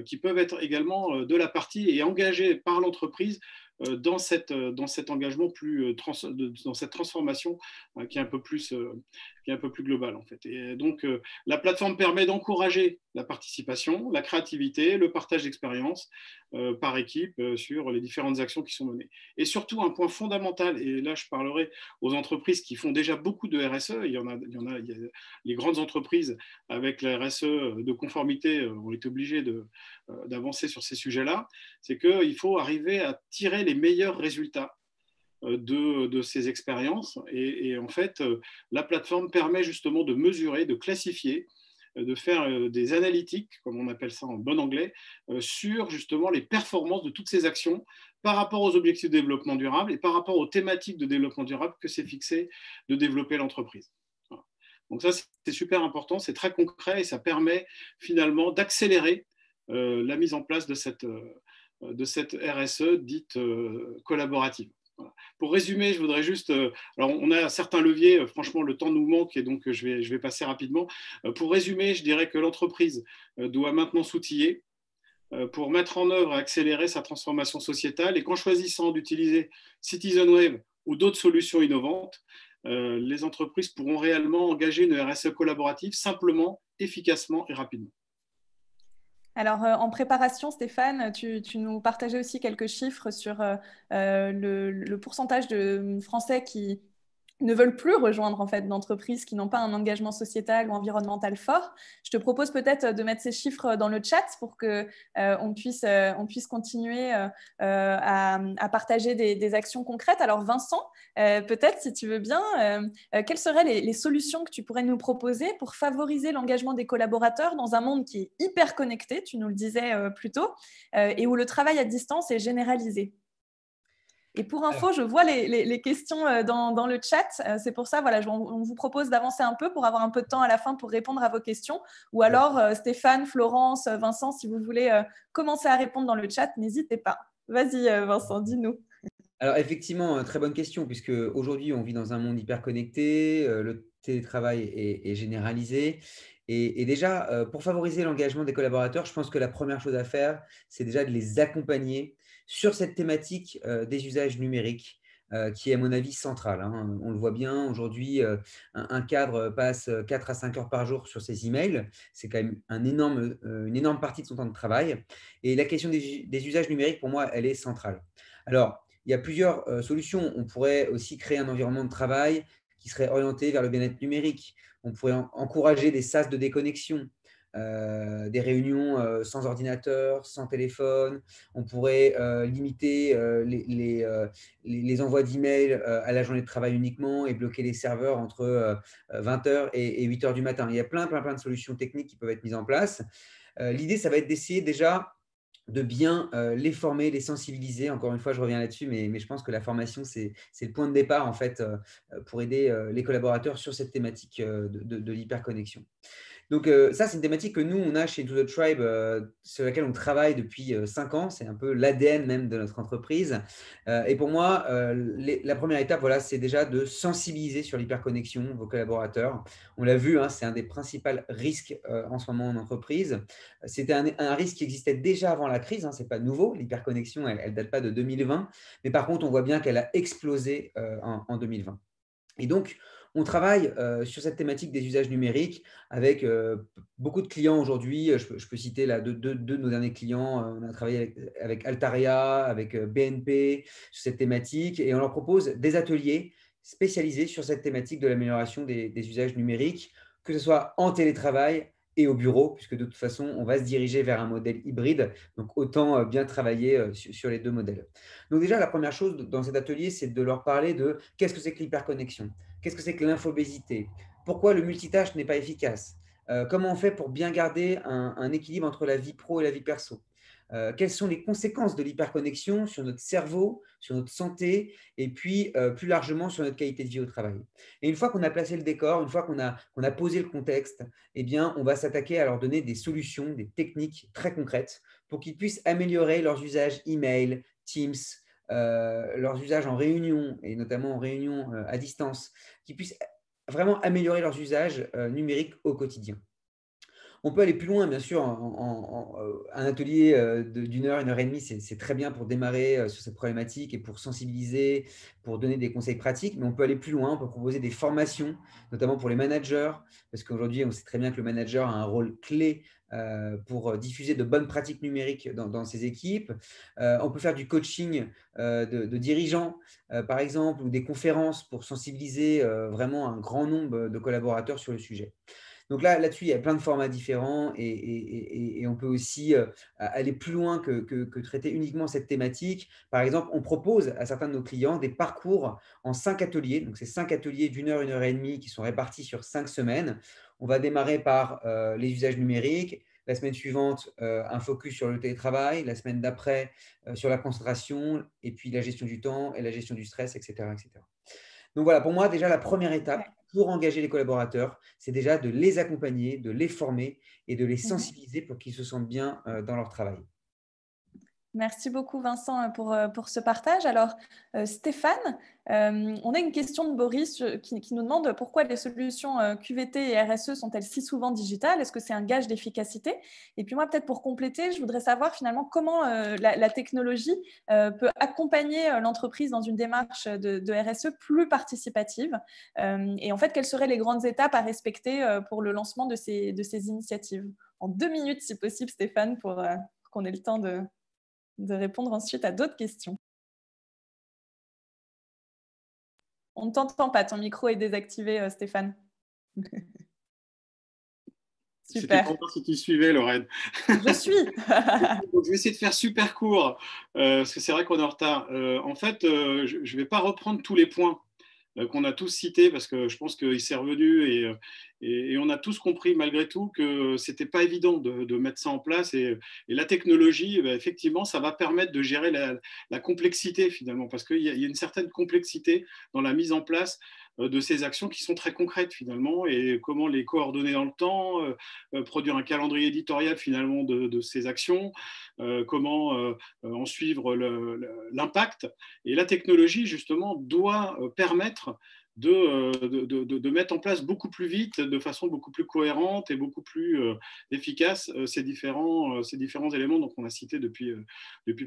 qui peuvent être également de la partie et engagées par l'entreprise dans cet engagement dans cette transformation qui est un peu plus globale en fait. Et donc la plateforme permet d'encourager la participation, la créativité, le partage d'expériences par équipe sur les différentes actions qui sont menées. Et surtout un point fondamental, et là je parlerai aux entreprises qui font déjà beaucoup de RSE, il y a les grandes entreprises avec la RSE de conformité ont été obligées d'avancer sur ces sujets-là, c'est qu'il faut arriver à tirer les meilleurs résultats de ces expériences. Et en fait, la plateforme permet justement de mesurer, de classifier, de faire des analytiques, comme on appelle ça en bon anglais, sur justement les performances de toutes ces actions par rapport aux objectifs de développement durable et par rapport aux thématiques de développement durable que s'est fixé de développer l'entreprise. Voilà. Donc ça, c'est super important, c'est très concret et ça permet finalement d'accélérer la mise en place de cette RSE dite collaborative. Voilà. Pour résumer, je voudrais juste, alors on a certains leviers, franchement le temps nous manque et donc je vais passer rapidement. Pour résumer, je dirais que l'entreprise doit maintenant s'outiller pour mettre en œuvre et accélérer sa transformation sociétale, et qu'en choisissant d'utiliser CitizenWave ou d'autres solutions innovantes, les entreprises pourront réellement engager une RSE collaborative simplement, efficacement et rapidement. Alors, en préparation, Stéphane, tu nous partageais aussi quelques chiffres sur le pourcentage de Français qui ne veulent plus rejoindre en fait d'entreprises qui n'ont pas un engagement sociétal ou environnemental fort. Je te propose peut-être de mettre ces chiffres dans le chat pour que on puisse continuer à partager des actions concrètes. Alors Vincent, peut-être si tu veux bien, quelles seraient les solutions que tu pourrais nous proposer pour favoriser l'engagement des collaborateurs dans un monde qui est hyper connecté, tu nous le disais plus tôt, et où le travail à distance est généralisé? Et pour info, je vois les questions dans le chat. C'est pour ça, voilà, on vous propose d'avancer un peu pour avoir un peu de temps à la fin pour répondre à vos questions. Ou alors, Stéphane, Florence, Vincent, si vous voulez commencer à répondre dans le chat, n'hésitez pas. Vas-y, Vincent, dis-nous. Alors effectivement, très bonne question, puisque aujourd'hui, on vit dans un monde hyper connecté, le télétravail est généralisé. Et déjà, pour favoriser l'engagement des collaborateurs, je pense que la première chose à faire, c'est déjà de les accompagner sur cette thématique des usages numériques, qui est à mon avis centrale. On le voit bien, aujourd'hui, un cadre passe 4 à 5 heures par jour sur ses emails. C'est quand même une énorme partie de son temps de travail. Et la question des usages numériques, pour moi, elle est centrale. Alors, il y a plusieurs solutions. On pourrait aussi créer un environnement de travail qui serait orienté vers le bien-être numérique. On pourrait encourager des sas de déconnexion, des réunions sans ordinateur, sans téléphone. On pourrait limiter les envois d'emails à la journée de travail uniquement et bloquer les serveurs entre 20h et 8h du matin. Il y a plein de solutions techniques qui peuvent être mises en place. L'idée, ça va être d'essayer déjà de bien les former, les sensibiliser. Encore une fois, je reviens là-dessus, mais je pense que la formation, c'est le point de départ en fait, pour aider les collaborateurs sur cette thématique de l'hyperconnexion. Donc ça, c'est une thématique que nous, on a chez To The Tribe, sur laquelle on travaille depuis 5 ans. C'est un peu l'ADN même de notre entreprise. Et pour moi, la première étape, voilà, c'est déjà de sensibiliser sur l'hyperconnexion vos collaborateurs. On l'a vu, c'est un des principaux risques en ce moment en entreprise. C'était un risque qui existait déjà avant la crise. Ce n'est pas nouveau. L'hyperconnexion, elle ne date pas de 2020. Mais par contre, on voit bien qu'elle a explosé en 2020. Et donc, On travaille sur cette thématique des usages numériques avec beaucoup de clients aujourd'hui. Je peux citer là, deux de nos derniers clients. On a travaillé avec Altaria, avec BNP sur cette thématique et on leur propose des ateliers spécialisés sur cette thématique de l'amélioration des usages numériques, que ce soit en télétravail et au bureau, puisque de toute façon, on va se diriger vers un modèle hybride. Donc, autant bien travailler sur les deux modèles. Donc déjà, la première chose dans cet atelier, c'est de leur parler de qu'est-ce que c'est que l'hyperconnexion, qu'est-ce que c'est que l'infobésité, pourquoi le multitâche n'est pas efficace, comment on fait pour bien garder un équilibre entre la vie pro et la vie perso. Quelles sont les conséquences de l'hyperconnexion sur notre cerveau, sur notre santé et puis plus largement sur notre qualité de vie au travail. Et une fois qu'on a placé le décor, une fois qu'on a posé le contexte, eh bien, on va s'attaquer à leur donner des solutions, des techniques très concrètes pour qu'ils puissent améliorer leurs usages email, Teams, leurs usages en réunion et notamment en réunion à distance, qu'ils puissent vraiment améliorer leurs usages numériques au quotidien. On peut aller plus loin, bien sûr. Un atelier d'une heure, 1 heure et demie, c'est très bien pour démarrer sur cette problématique et pour sensibiliser, pour donner des conseils pratiques. Mais on peut aller plus loin. On peut proposer des formations, notamment pour les managers, parce qu'aujourd'hui, on sait très bien que le manager a un rôle clé pour diffuser de bonnes pratiques numériques dans ses équipes. On peut faire du coaching de dirigeants, par exemple, ou des conférences pour sensibiliser vraiment un grand nombre de collaborateurs sur le sujet. Donc là-dessus, il y a plein de formats différents et on peut aussi aller plus loin que traiter uniquement cette thématique. Par exemple, on propose à certains de nos clients des parcours en 5 ateliers. Donc, c'est 5 ateliers d'1 heure, 1 heure et demie qui sont répartis sur 5 semaines. On va démarrer par les usages numériques. La semaine suivante, un focus sur le télétravail. La semaine d'après, sur la concentration et puis la gestion du temps et la gestion du stress, etc., etc. Donc voilà, pour moi, déjà, la première étape pour engager les collaborateurs, c'est déjà de les accompagner, de les former et de les sensibiliser pour qu'ils se sentent bien dans leur travail. Merci beaucoup Vincent pour ce partage. Alors Stéphane, on a une question de Boris qui nous demande pourquoi les solutions QVT et RSE sont-elles si souvent digitales? Est-ce que c'est un gage d'efficacité? Et puis moi, peut-être pour compléter, je voudrais savoir finalement comment la technologie peut accompagner l'entreprise dans une démarche de RSE plus participative. Et en fait, quelles seraient les grandes étapes à respecter pour le lancement de ces initiatives? En 2 minutes, si possible, Stéphane, pour qu'on ait le temps de répondre ensuite à d'autres questions. On ne t'entend pas, ton micro est désactivé, Stéphane. Super. C'était content si tu suivais, Lorraine. Je suis. Donc, je vais essayer de faire super court, parce que c'est vrai qu'on est en retard. En fait, je ne vais pas reprendre tous les points qu'on a tous cités, parce que je pense qu'il s'est revenu et on a tous compris malgré tout que ce n'était pas évident de mettre ça en place. Et la technologie, effectivement, ça va permettre de gérer la complexité finalement, parce qu'il y a une certaine complexité dans la mise en place de ces actions qui sont très concrètes finalement, et comment les coordonner dans le temps, produire un calendrier éditorial finalement de ces actions, comment en suivre l'impact. Et la technologie justement doit permettre de mettre en place beaucoup plus vite, de façon beaucoup plus cohérente et beaucoup plus efficace ces différents éléments donc on a cité depuis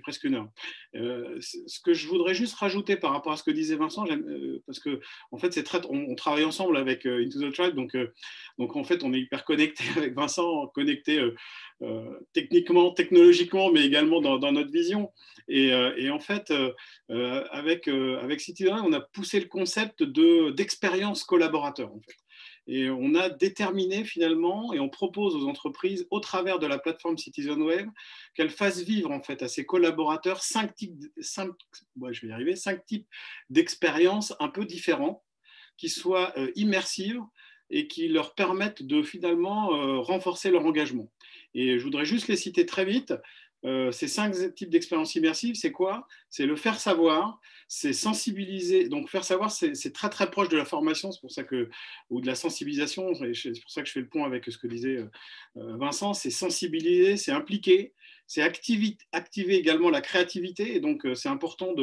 presque 1 heure. Ce que je voudrais juste rajouter par rapport à ce que disait Vincent, parce que en fait on travaille ensemble avec Into the Tribe, donc en fait on est hyper connecté avec Vincent, connecté techniquement, technologiquement, mais également dans notre vision. Et en fait, avec Citizen, on a poussé le concept d'expérience collaborateur. En fait. Et on a déterminé finalement, et on propose aux entreprises, au travers de la plateforme CitizenWave, qu'elles fassent vivre en fait à ses collaborateurs 5 types d'expériences un peu différents, qui soient immersives et qui leur permettent de finalement renforcer leur engagement. Et je voudrais juste les citer très vite. Ces 5 types d'expériences immersives, c'est quoi? C'est le faire savoir, c'est sensibiliser. Donc faire savoir, c'est très très proche de la formation, c'est pour ça que, ou de la sensibilisation, c'est pour ça que je fais le pont avec ce que disait Vincent, c'est sensibiliser, c'est impliquer, c'est activer également la créativité. Et donc, c'est important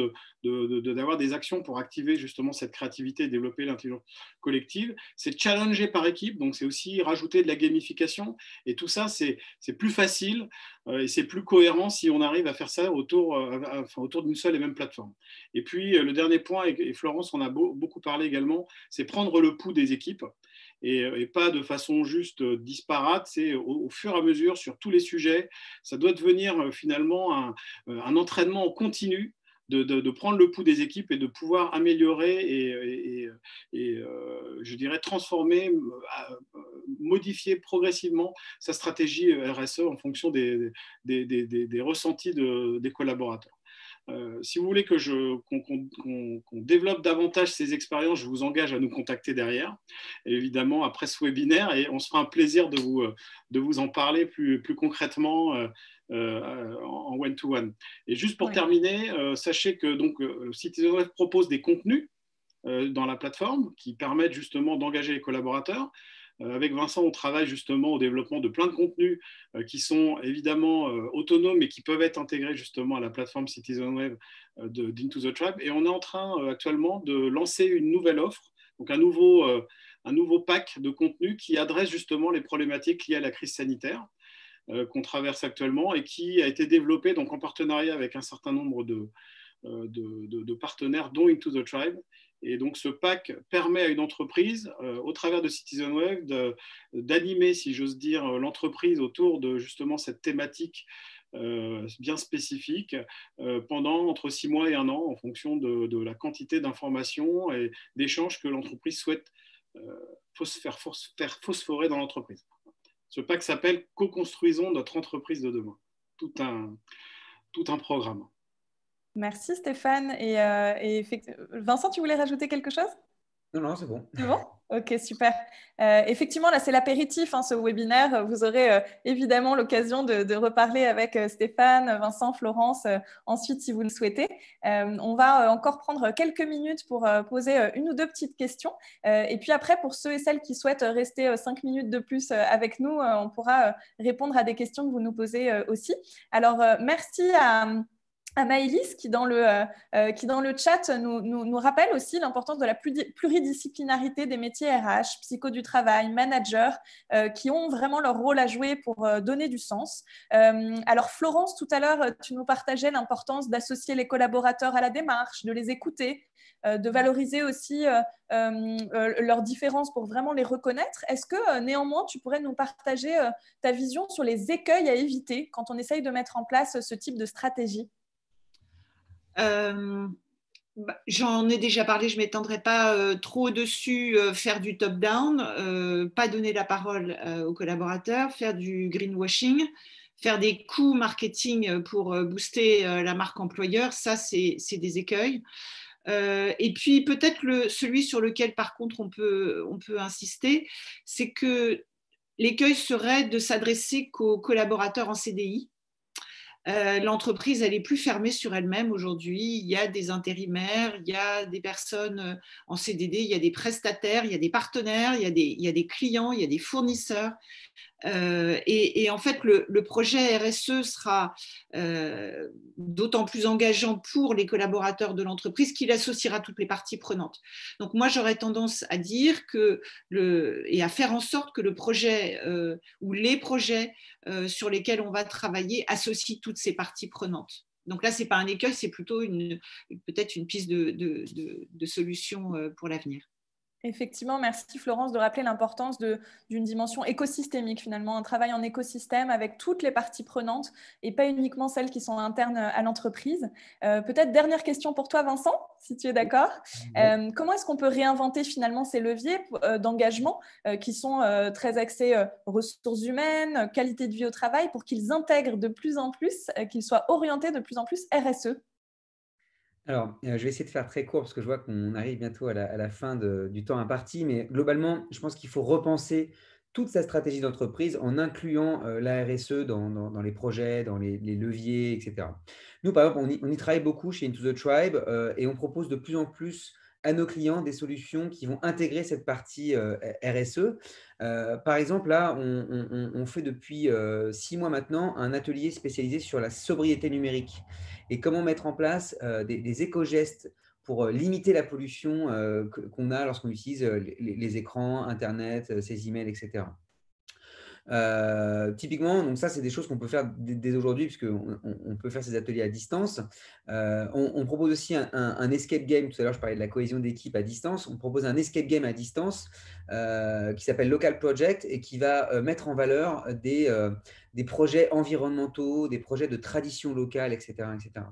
d'avoir des actions pour activer justement cette créativité et développer l'intelligence collective. C'est challenger par équipe, donc c'est aussi rajouter de la gamification. Et tout ça, c'est plus facile et c'est plus cohérent si on arrive à faire ça autour d'une seule et même plateforme. Et puis, le dernier point, et Florence en a beaucoup parlé également, c'est prendre le pouls des équipes. Et pas de façon juste disparate, c'est au fur et à mesure sur tous les sujets. Ça doit devenir finalement un entraînement en continu de prendre le pouls des équipes et de pouvoir améliorer et je dirais transformer, modifier progressivement sa stratégie RSE en fonction des ressentis des collaborateurs. Si vous voulez qu'on développe davantage ces expériences, je vous engage à nous contacter derrière, évidemment après ce webinaire, et on se fera un plaisir de vous en parler plus concrètement en one-to-one. Et juste pour terminer, sachez que CitizenWeb propose des contenus dans la plateforme qui permettent justement d'engager les collaborateurs. Avec Vincent, on travaille justement au développement de plein de contenus qui sont évidemment autonomes et qui peuvent être intégrés justement à la plateforme CitizenWeb d'Into the Tribe. Et on est en train actuellement de lancer une nouvelle offre, donc un nouveau pack de contenus qui adresse justement les problématiques liées à la crise sanitaire qu'on traverse actuellement et qui a été développé donc en partenariat avec un certain nombre de partenaires, dont Into the Tribe. Et donc, ce pack permet à une entreprise, au travers de CitizenWeb, d'animer, si j'ose dire, l'entreprise autour de justement cette thématique bien spécifique pendant entre 6 mois et 1 an, en fonction de la quantité d'informations et d'échanges que l'entreprise souhaite faire phosphorer dans l'entreprise. Ce pack s'appelle « Co-construisons notre entreprise de demain ». Tout un programme. Merci Stéphane. Et Vincent, tu voulais rajouter quelque chose? Non, c'est bon. C'est bon? Ok, super. Effectivement, là, c'est l'apéritif, hein, ce webinaire. Vous aurez évidemment l'occasion de reparler avec Stéphane, Vincent, Florence, ensuite, si vous le souhaitez. On va encore prendre quelques minutes pour poser une ou deux petites questions. Et puis après, pour ceux et celles qui souhaitent rester 5 minutes de plus avec nous, on pourra répondre à des questions que vous nous posez aussi. Alors, merci à Maëlys qui dans le chat nous rappelle aussi l'importance de la pluridisciplinarité des métiers RH, psycho du travail, managers, qui ont vraiment leur rôle à jouer pour donner du sens. Alors Florence, tout à l'heure, tu nous partageais l'importance d'associer les collaborateurs à la démarche, de les écouter, de valoriser aussi leurs différences pour vraiment les reconnaître. Est-ce que néanmoins, tu pourrais nous partager ta vision sur les écueils à éviter quand on essaye de mettre en place ce type de stratégie? J'en ai déjà parlé, je ne m'étendrai pas trop dessus. Faire du top-down, pas donner la parole aux collaborateurs, faire du greenwashing, faire des coups marketing pour booster la marque employeur, ça c'est des écueils. Et puis peut-être celui sur lequel par contre on peut insister, c'est que l'écueil serait de s'adresser qu'aux collaborateurs en CDI. L'entreprise, elle est plus fermée sur elle-même aujourd'hui. Il y a des intérimaires, il y a des personnes en CDD, il y a des prestataires, il y a des partenaires, il y a des clients, il y a des fournisseurs. Et en fait, le projet RSE sera d'autant plus engageant pour les collaborateurs de l'entreprise qu'il associera toutes les parties prenantes. Donc moi, j'aurais tendance à dire et à faire en sorte que le projet ou les projets sur lesquels on va travailler associent toutes ces parties prenantes. Donc là, ce n'est pas un écueil, c'est plutôt peut-être une piste de solution pour l'avenir. Effectivement, merci Florence de rappeler l'importance d'une dimension écosystémique, finalement, un travail en écosystème avec toutes les parties prenantes et pas uniquement celles qui sont internes à l'entreprise. Peut-être dernière question pour toi, Vincent, si tu es d'accord. Comment est-ce qu'on peut réinventer finalement ces leviers d'engagement qui sont très axés ressources humaines, qualité de vie au travail, pour qu'ils intègrent de plus en plus, qu'ils soient orientés de plus en plus RSE? Alors, je vais essayer de faire très court parce que je vois qu'on arrive bientôt à la fin du temps imparti, mais globalement, je pense qu'il faut repenser toute sa stratégie d'entreprise en incluant la RSE dans les projets, dans les leviers, etc. Nous, par exemple, on y travaille beaucoup chez Into the Tribe et on propose de plus en plus à nos clients des solutions qui vont intégrer cette partie RSE. Par exemple, là, on fait depuis 6 mois maintenant un atelier spécialisé sur la sobriété numérique et comment mettre en place des éco-gestes pour limiter la pollution qu'on a lorsqu'on utilise les écrans, Internet, ses emails, etc. Typiquement, donc ça, c'est des choses qu'on peut faire dès aujourd'hui, puisqu'on on peut faire ces ateliers à distance. On propose aussi un escape game. Tout à l'heure, je parlais de la cohésion d'équipe à distance. On propose un escape game à distance qui s'appelle Local Project et qui va mettre en valeur des projets environnementaux, des projets de tradition locale, etc., etc.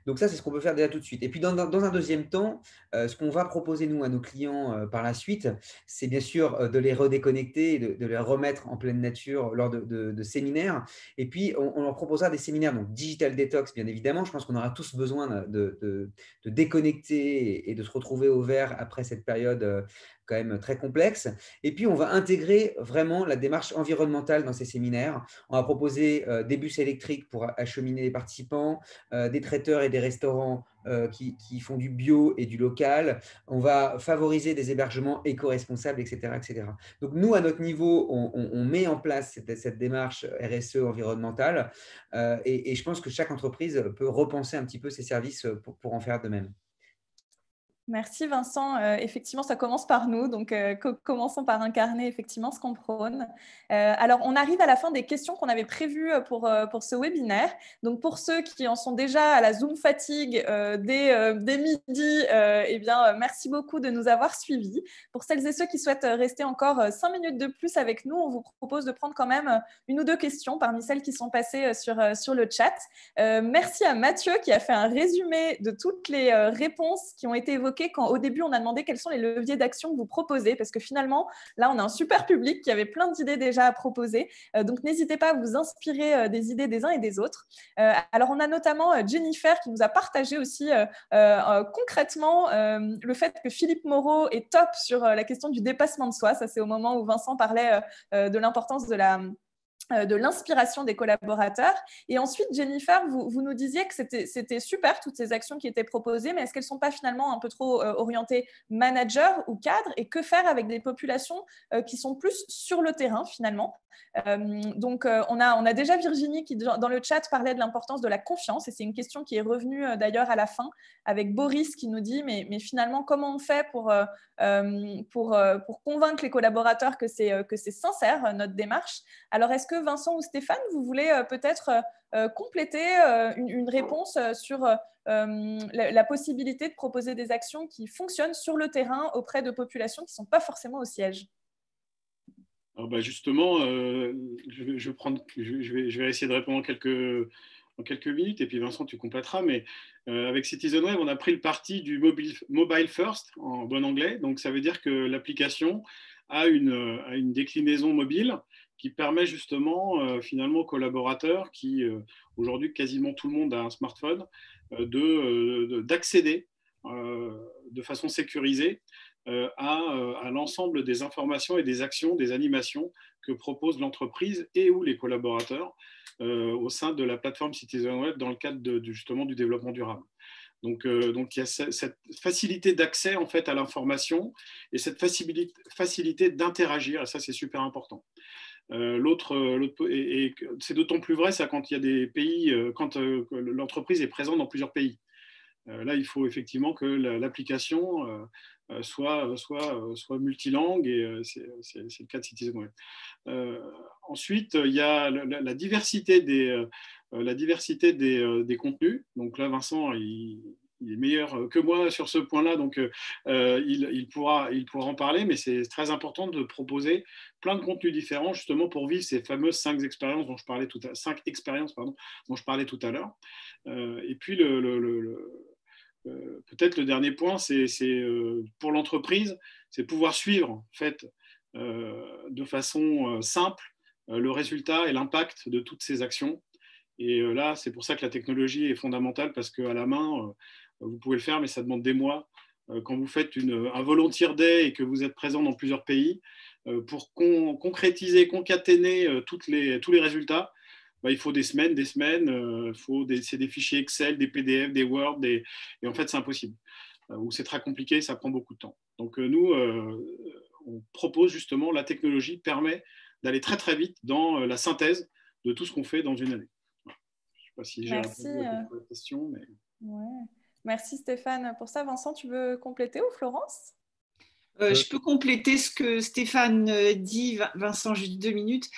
Donc ça, c'est ce qu'on peut faire déjà tout de suite. Et puis, dans un deuxième temps, ce qu'on va proposer, nous, à nos clients par la suite, c'est bien sûr de les redéconnecter, de les remettre en pleine nature lors de séminaires. Et puis, on leur proposera des séminaires, donc Digital Detox, bien évidemment. Je pense qu'on aura tous besoin de déconnecter et de se retrouver au vert après cette période quand même très complexe. Et puis, on va intégrer vraiment la démarche environnementale dans ces séminaires. On va proposer des bus électriques pour acheminer les participants, des traiteurs et des restaurants qui font du bio et du local. On va favoriser des hébergements éco-responsables, etc., etc. Donc, nous, à notre niveau, on met en place cette démarche RSE environnementale et je pense que chaque entreprise peut repenser un petit peu ses services pour en faire de même. Merci Vincent. Effectivement, ça commence par nous, donc commençons par incarner effectivement ce qu'on prône. Alors, on arrive à la fin des questions qu'on avait prévues pour ce webinaire. Donc, pour ceux qui en sont déjà à la Zoom fatigue dès midi, eh bien, merci beaucoup de nous avoir suivis. Pour celles et ceux qui souhaitent rester encore 5 minutes de plus avec nous, on vous propose de prendre quand même une ou deux questions parmi celles qui sont passées sur le chat. Merci à Mathieu qui a fait un résumé de toutes les réponses qui ont été évoquées quand au début on a demandé quels sont les leviers d'action que vous proposez, parce que finalement là on a un super public qui avait plein d'idées déjà à proposer, donc n'hésitez pas à vous inspirer des idées des uns et des autres. Alors on a notamment Jennifer qui nous a partagé aussi concrètement le fait que Philippe Moreau est top sur la question du dépassement de soi. Ça, c'est au moment où Vincent parlait de l'importance de l'inspiration des collaborateurs. Et ensuite, Jennifer, vous nous disiez que c'était super, toutes ces actions qui étaient proposées, mais est-ce qu'elles ne sont pas finalement un peu trop orientées manager ou cadre, et que faire avec des populations qui sont plus sur le terrain finalement? Donc, on a déjà Virginie qui, dans le chat, parlait de l'importance de la confiance, et c'est une question qui est revenue d'ailleurs à la fin, avec Boris qui nous dit, mais finalement, comment on fait pour convaincre les collaborateurs que c'est sincère, notre démarche? Alors, est-ce que Vincent ou Stéphane, vous voulez peut-être compléter une réponse sur la possibilité de proposer des actions qui fonctionnent sur le terrain auprès de populations qui ne sont pas forcément au siège? Alors justement, je vais essayer de répondre en quelques minutes, et puis Vincent, tu compléteras. Mais avec CitizenWeb, on a pris le parti du mobile first, en bon anglais. Donc, ça veut dire que l'application a une déclinaison mobile qui permet justement, finalement, aux collaborateurs qui, aujourd'hui, quasiment tout le monde a un smartphone, d'accéder de façon sécurisée à l'ensemble des informations et des actions, des animations que propose l'entreprise et ou les collaborateurs au sein de la plateforme CitizenWeb dans le cadre justement du développement durable. Donc, il y a cette facilité d'accès en fait à l'information et cette facilité d'interagir, et ça c'est super important. Et c'est d'autant plus vrai ça quand il y a des pays, quand l'entreprise est présente dans plusieurs pays. Là, il faut effectivement que l'application soit multilangue, et c'est le cas de CitizenWeb. Ensuite, il y a la diversité des contenus. Donc là, Vincent, il est meilleur que moi sur ce point-là, donc il pourra en parler, mais c'est très important de proposer plein de contenus différents, justement pour vivre ces fameuses 5 expériences dont je parlais tout à l'heure. Et puis, peut-être le dernier point, c'est pour l'entreprise, c'est pouvoir suivre en fait, de façon simple le résultat et l'impact de toutes ces actions. Et là, c'est pour ça que la technologie est fondamentale, parce qu'à la main, vous pouvez le faire, mais ça demande des mois. Quand vous faites un volunteer day et que vous êtes présent dans plusieurs pays, pour concrétiser, concaténer tous les résultats, il faut des semaines, c'est des fichiers Excel, des PDF, des Word, et en fait, c'est impossible. Ou c'est très compliqué, ça prend beaucoup de temps. Donc, nous, on propose justement, la technologie permet d'aller très, très vite dans la synthèse de tout ce qu'on fait dans une année. Voilà. Je ne sais pas si j'ai répondu à votre question. Mais... Ouais. Merci Stéphane pour ça. Vincent, tu veux compléter ou Florence ? Je peux compléter ce que Stéphane dit, Vincent, juste 2 minutes.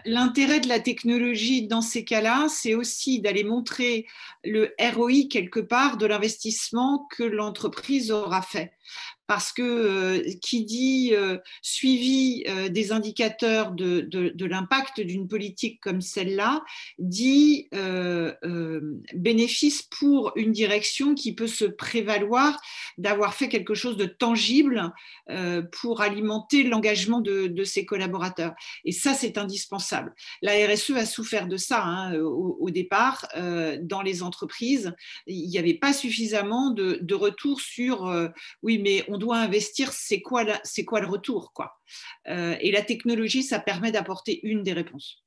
L'intérêt de la technologie dans ces cas-là, c'est aussi d'aller montrer le ROI quelque part de l'investissement que l'entreprise aura fait. Parce que qui dit suivi des indicateurs de l'impact d'une politique comme celle-là, dit bénéfice pour une direction qui peut se prévaloir d'avoir fait quelque chose de tangible pour alimenter l'engagement de ses collaborateurs. Et ça, c'est indispensable. La RSE a souffert de ça au départ. Dans les entreprises, il n'y avait pas suffisamment de retour sur oui, mais on doit investir, c'est quoi le retour, quoi. Et la technologie, ça permet d'apporter une des réponses.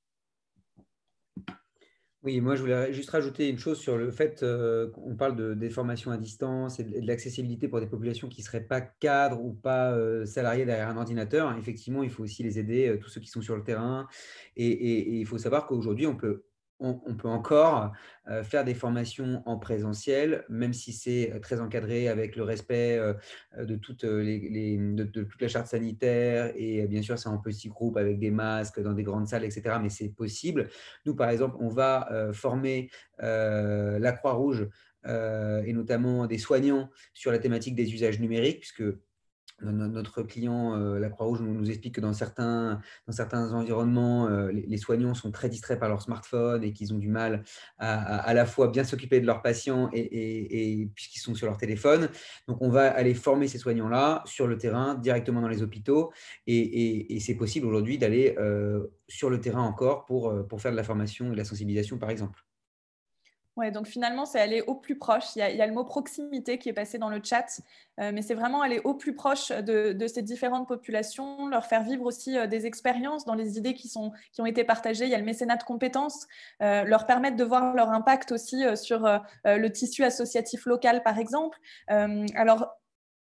Oui, moi je voulais juste rajouter une chose sur le fait qu'on parle des formations à distance et de l'accessibilité pour des populations qui ne seraient pas cadres ou pas salariés derrière un ordinateur. Effectivement, il faut aussi les aider, tous ceux qui sont sur le terrain. Et il faut savoir qu'aujourd'hui, on peut encore faire des formations en présentiel, même si c'est très encadré avec le respect de toute la charte sanitaire. Et bien sûr, c'est en petits groupes avec des masques dans des grandes salles, etc. Mais c'est possible. Nous, par exemple, on va former la Croix-Rouge et notamment des soignants sur la thématique des usages numériques, puisque notre client, la Croix-Rouge, nous explique que dans certains environnements, les soignants sont très distraits par leur smartphone et qu'ils ont du mal à la fois bien s'occuper de leurs patients et puisqu'ils sont sur leur téléphone. Donc, on va aller former ces soignants-là sur le terrain, directement dans les hôpitaux. Et c'est possible aujourd'hui d'aller sur le terrain encore pour faire de la formation et de la sensibilisation, par exemple. Ouais, donc finalement, c'est aller au plus proche. Il y a le mot proximité qui est passé dans le chat, mais c'est vraiment aller au plus proche de ces différentes populations, leur faire vivre aussi des expériences dans les idées qui ont été partagées. Il y a le mécénat de compétences, leur permettre de voir leur impact aussi sur le tissu associatif local, par exemple. Alors,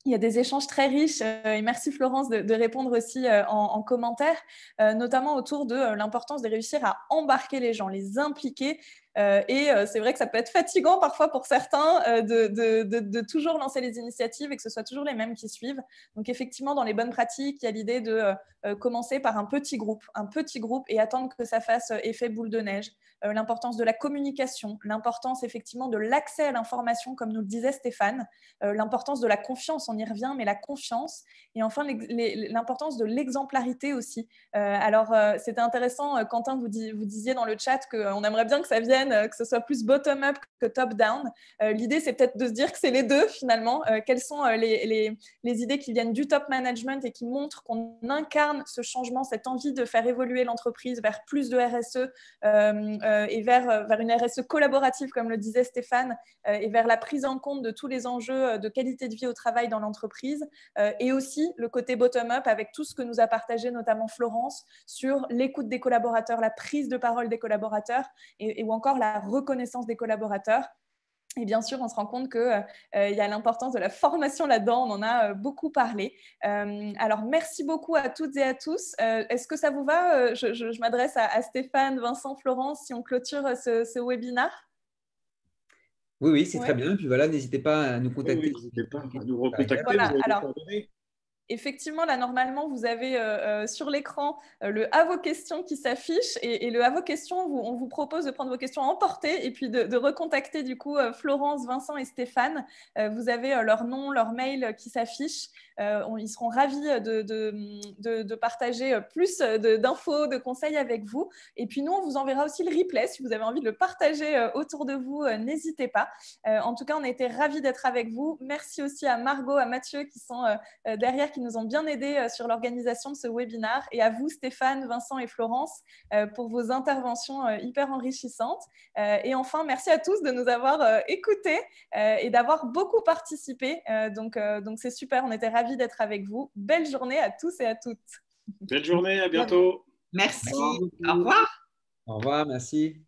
il y a des échanges très riches et merci Florence de répondre aussi en commentaire, notamment autour de l'importance de réussir à embarquer les gens, les impliquer. Et c'est vrai que ça peut être fatigant parfois pour certains de toujours lancer les initiatives et que ce soit toujours les mêmes qui suivent. Donc effectivement, dans les bonnes pratiques, il y a l'idée de commencer par un petit groupe et attendre que ça fasse effet boule de neige. L'importance de la communication, l'importance effectivement de l'accès à l'information, comme nous le disait Stéphane, l'importance de la confiance, on y revient, mais la confiance, et enfin l'importance de l'exemplarité aussi. Alors, c'était intéressant, Quentin, vous disiez dans le chat qu'on aimerait bien que ça vienne, que ce soit plus bottom-up que top-down. L'idée, c'est peut-être de se dire que c'est les deux finalement. Quelles sont les idées qui viennent du top management et qui montrent qu'on incarne ce changement, cette envie de faire évoluer l'entreprise vers plus de RSE et vers une RSE collaborative, comme le disait Stéphane, et vers la prise en compte de tous les enjeux de qualité de vie au travail dans l'entreprise, et aussi le côté bottom-up avec tout ce que nous a partagé notamment Florence sur l'écoute des collaborateurs, la prise de parole des collaborateurs ou encore la reconnaissance des collaborateurs. Et bien sûr, on se rend compte qu'il y a l'importance de la formation là-dedans. On en a beaucoup parlé. Alors, merci beaucoup à toutes et à tous. Est-ce que ça vous va ? Je m'adresse à Stéphane, Vincent, Florence, si on clôture ce webinaire. Oui, c'est très bien. Et puis voilà, n'hésitez pas à nous contacter. Oui, n'hésitez pas à nous recontacter. Voilà, vous avez alors, des coordonnées. Effectivement, là, normalement, vous avez sur l'écran le à vos questions qui s'affiche et le à vos questions, on vous propose de prendre vos questions à emporter et puis de recontacter du coup Florence, Vincent et Stéphane. Vous avez leur nom, leur mail qui s'affiche. Ils seront ravis de partager plus d'infos, de conseils avec vous. Et puis nous, on vous enverra aussi le replay. Si vous avez envie de le partager autour de vous, n'hésitez pas. En tout cas, on a été ravis d'être avec vous. Merci aussi à Margot, à Mathieu qui sont derrière, qui nous ont bien aidés sur l'organisation de ce webinaire. Et à vous, Stéphane, Vincent et Florence, pour vos interventions hyper enrichissantes. Et enfin, merci à tous de nous avoir écoutés et d'avoir beaucoup participé. Donc c'est super, on était ravis d'être avec vous. Belle journée à tous et à toutes. Belle journée, à bientôt. Merci, au revoir. Au revoir, merci.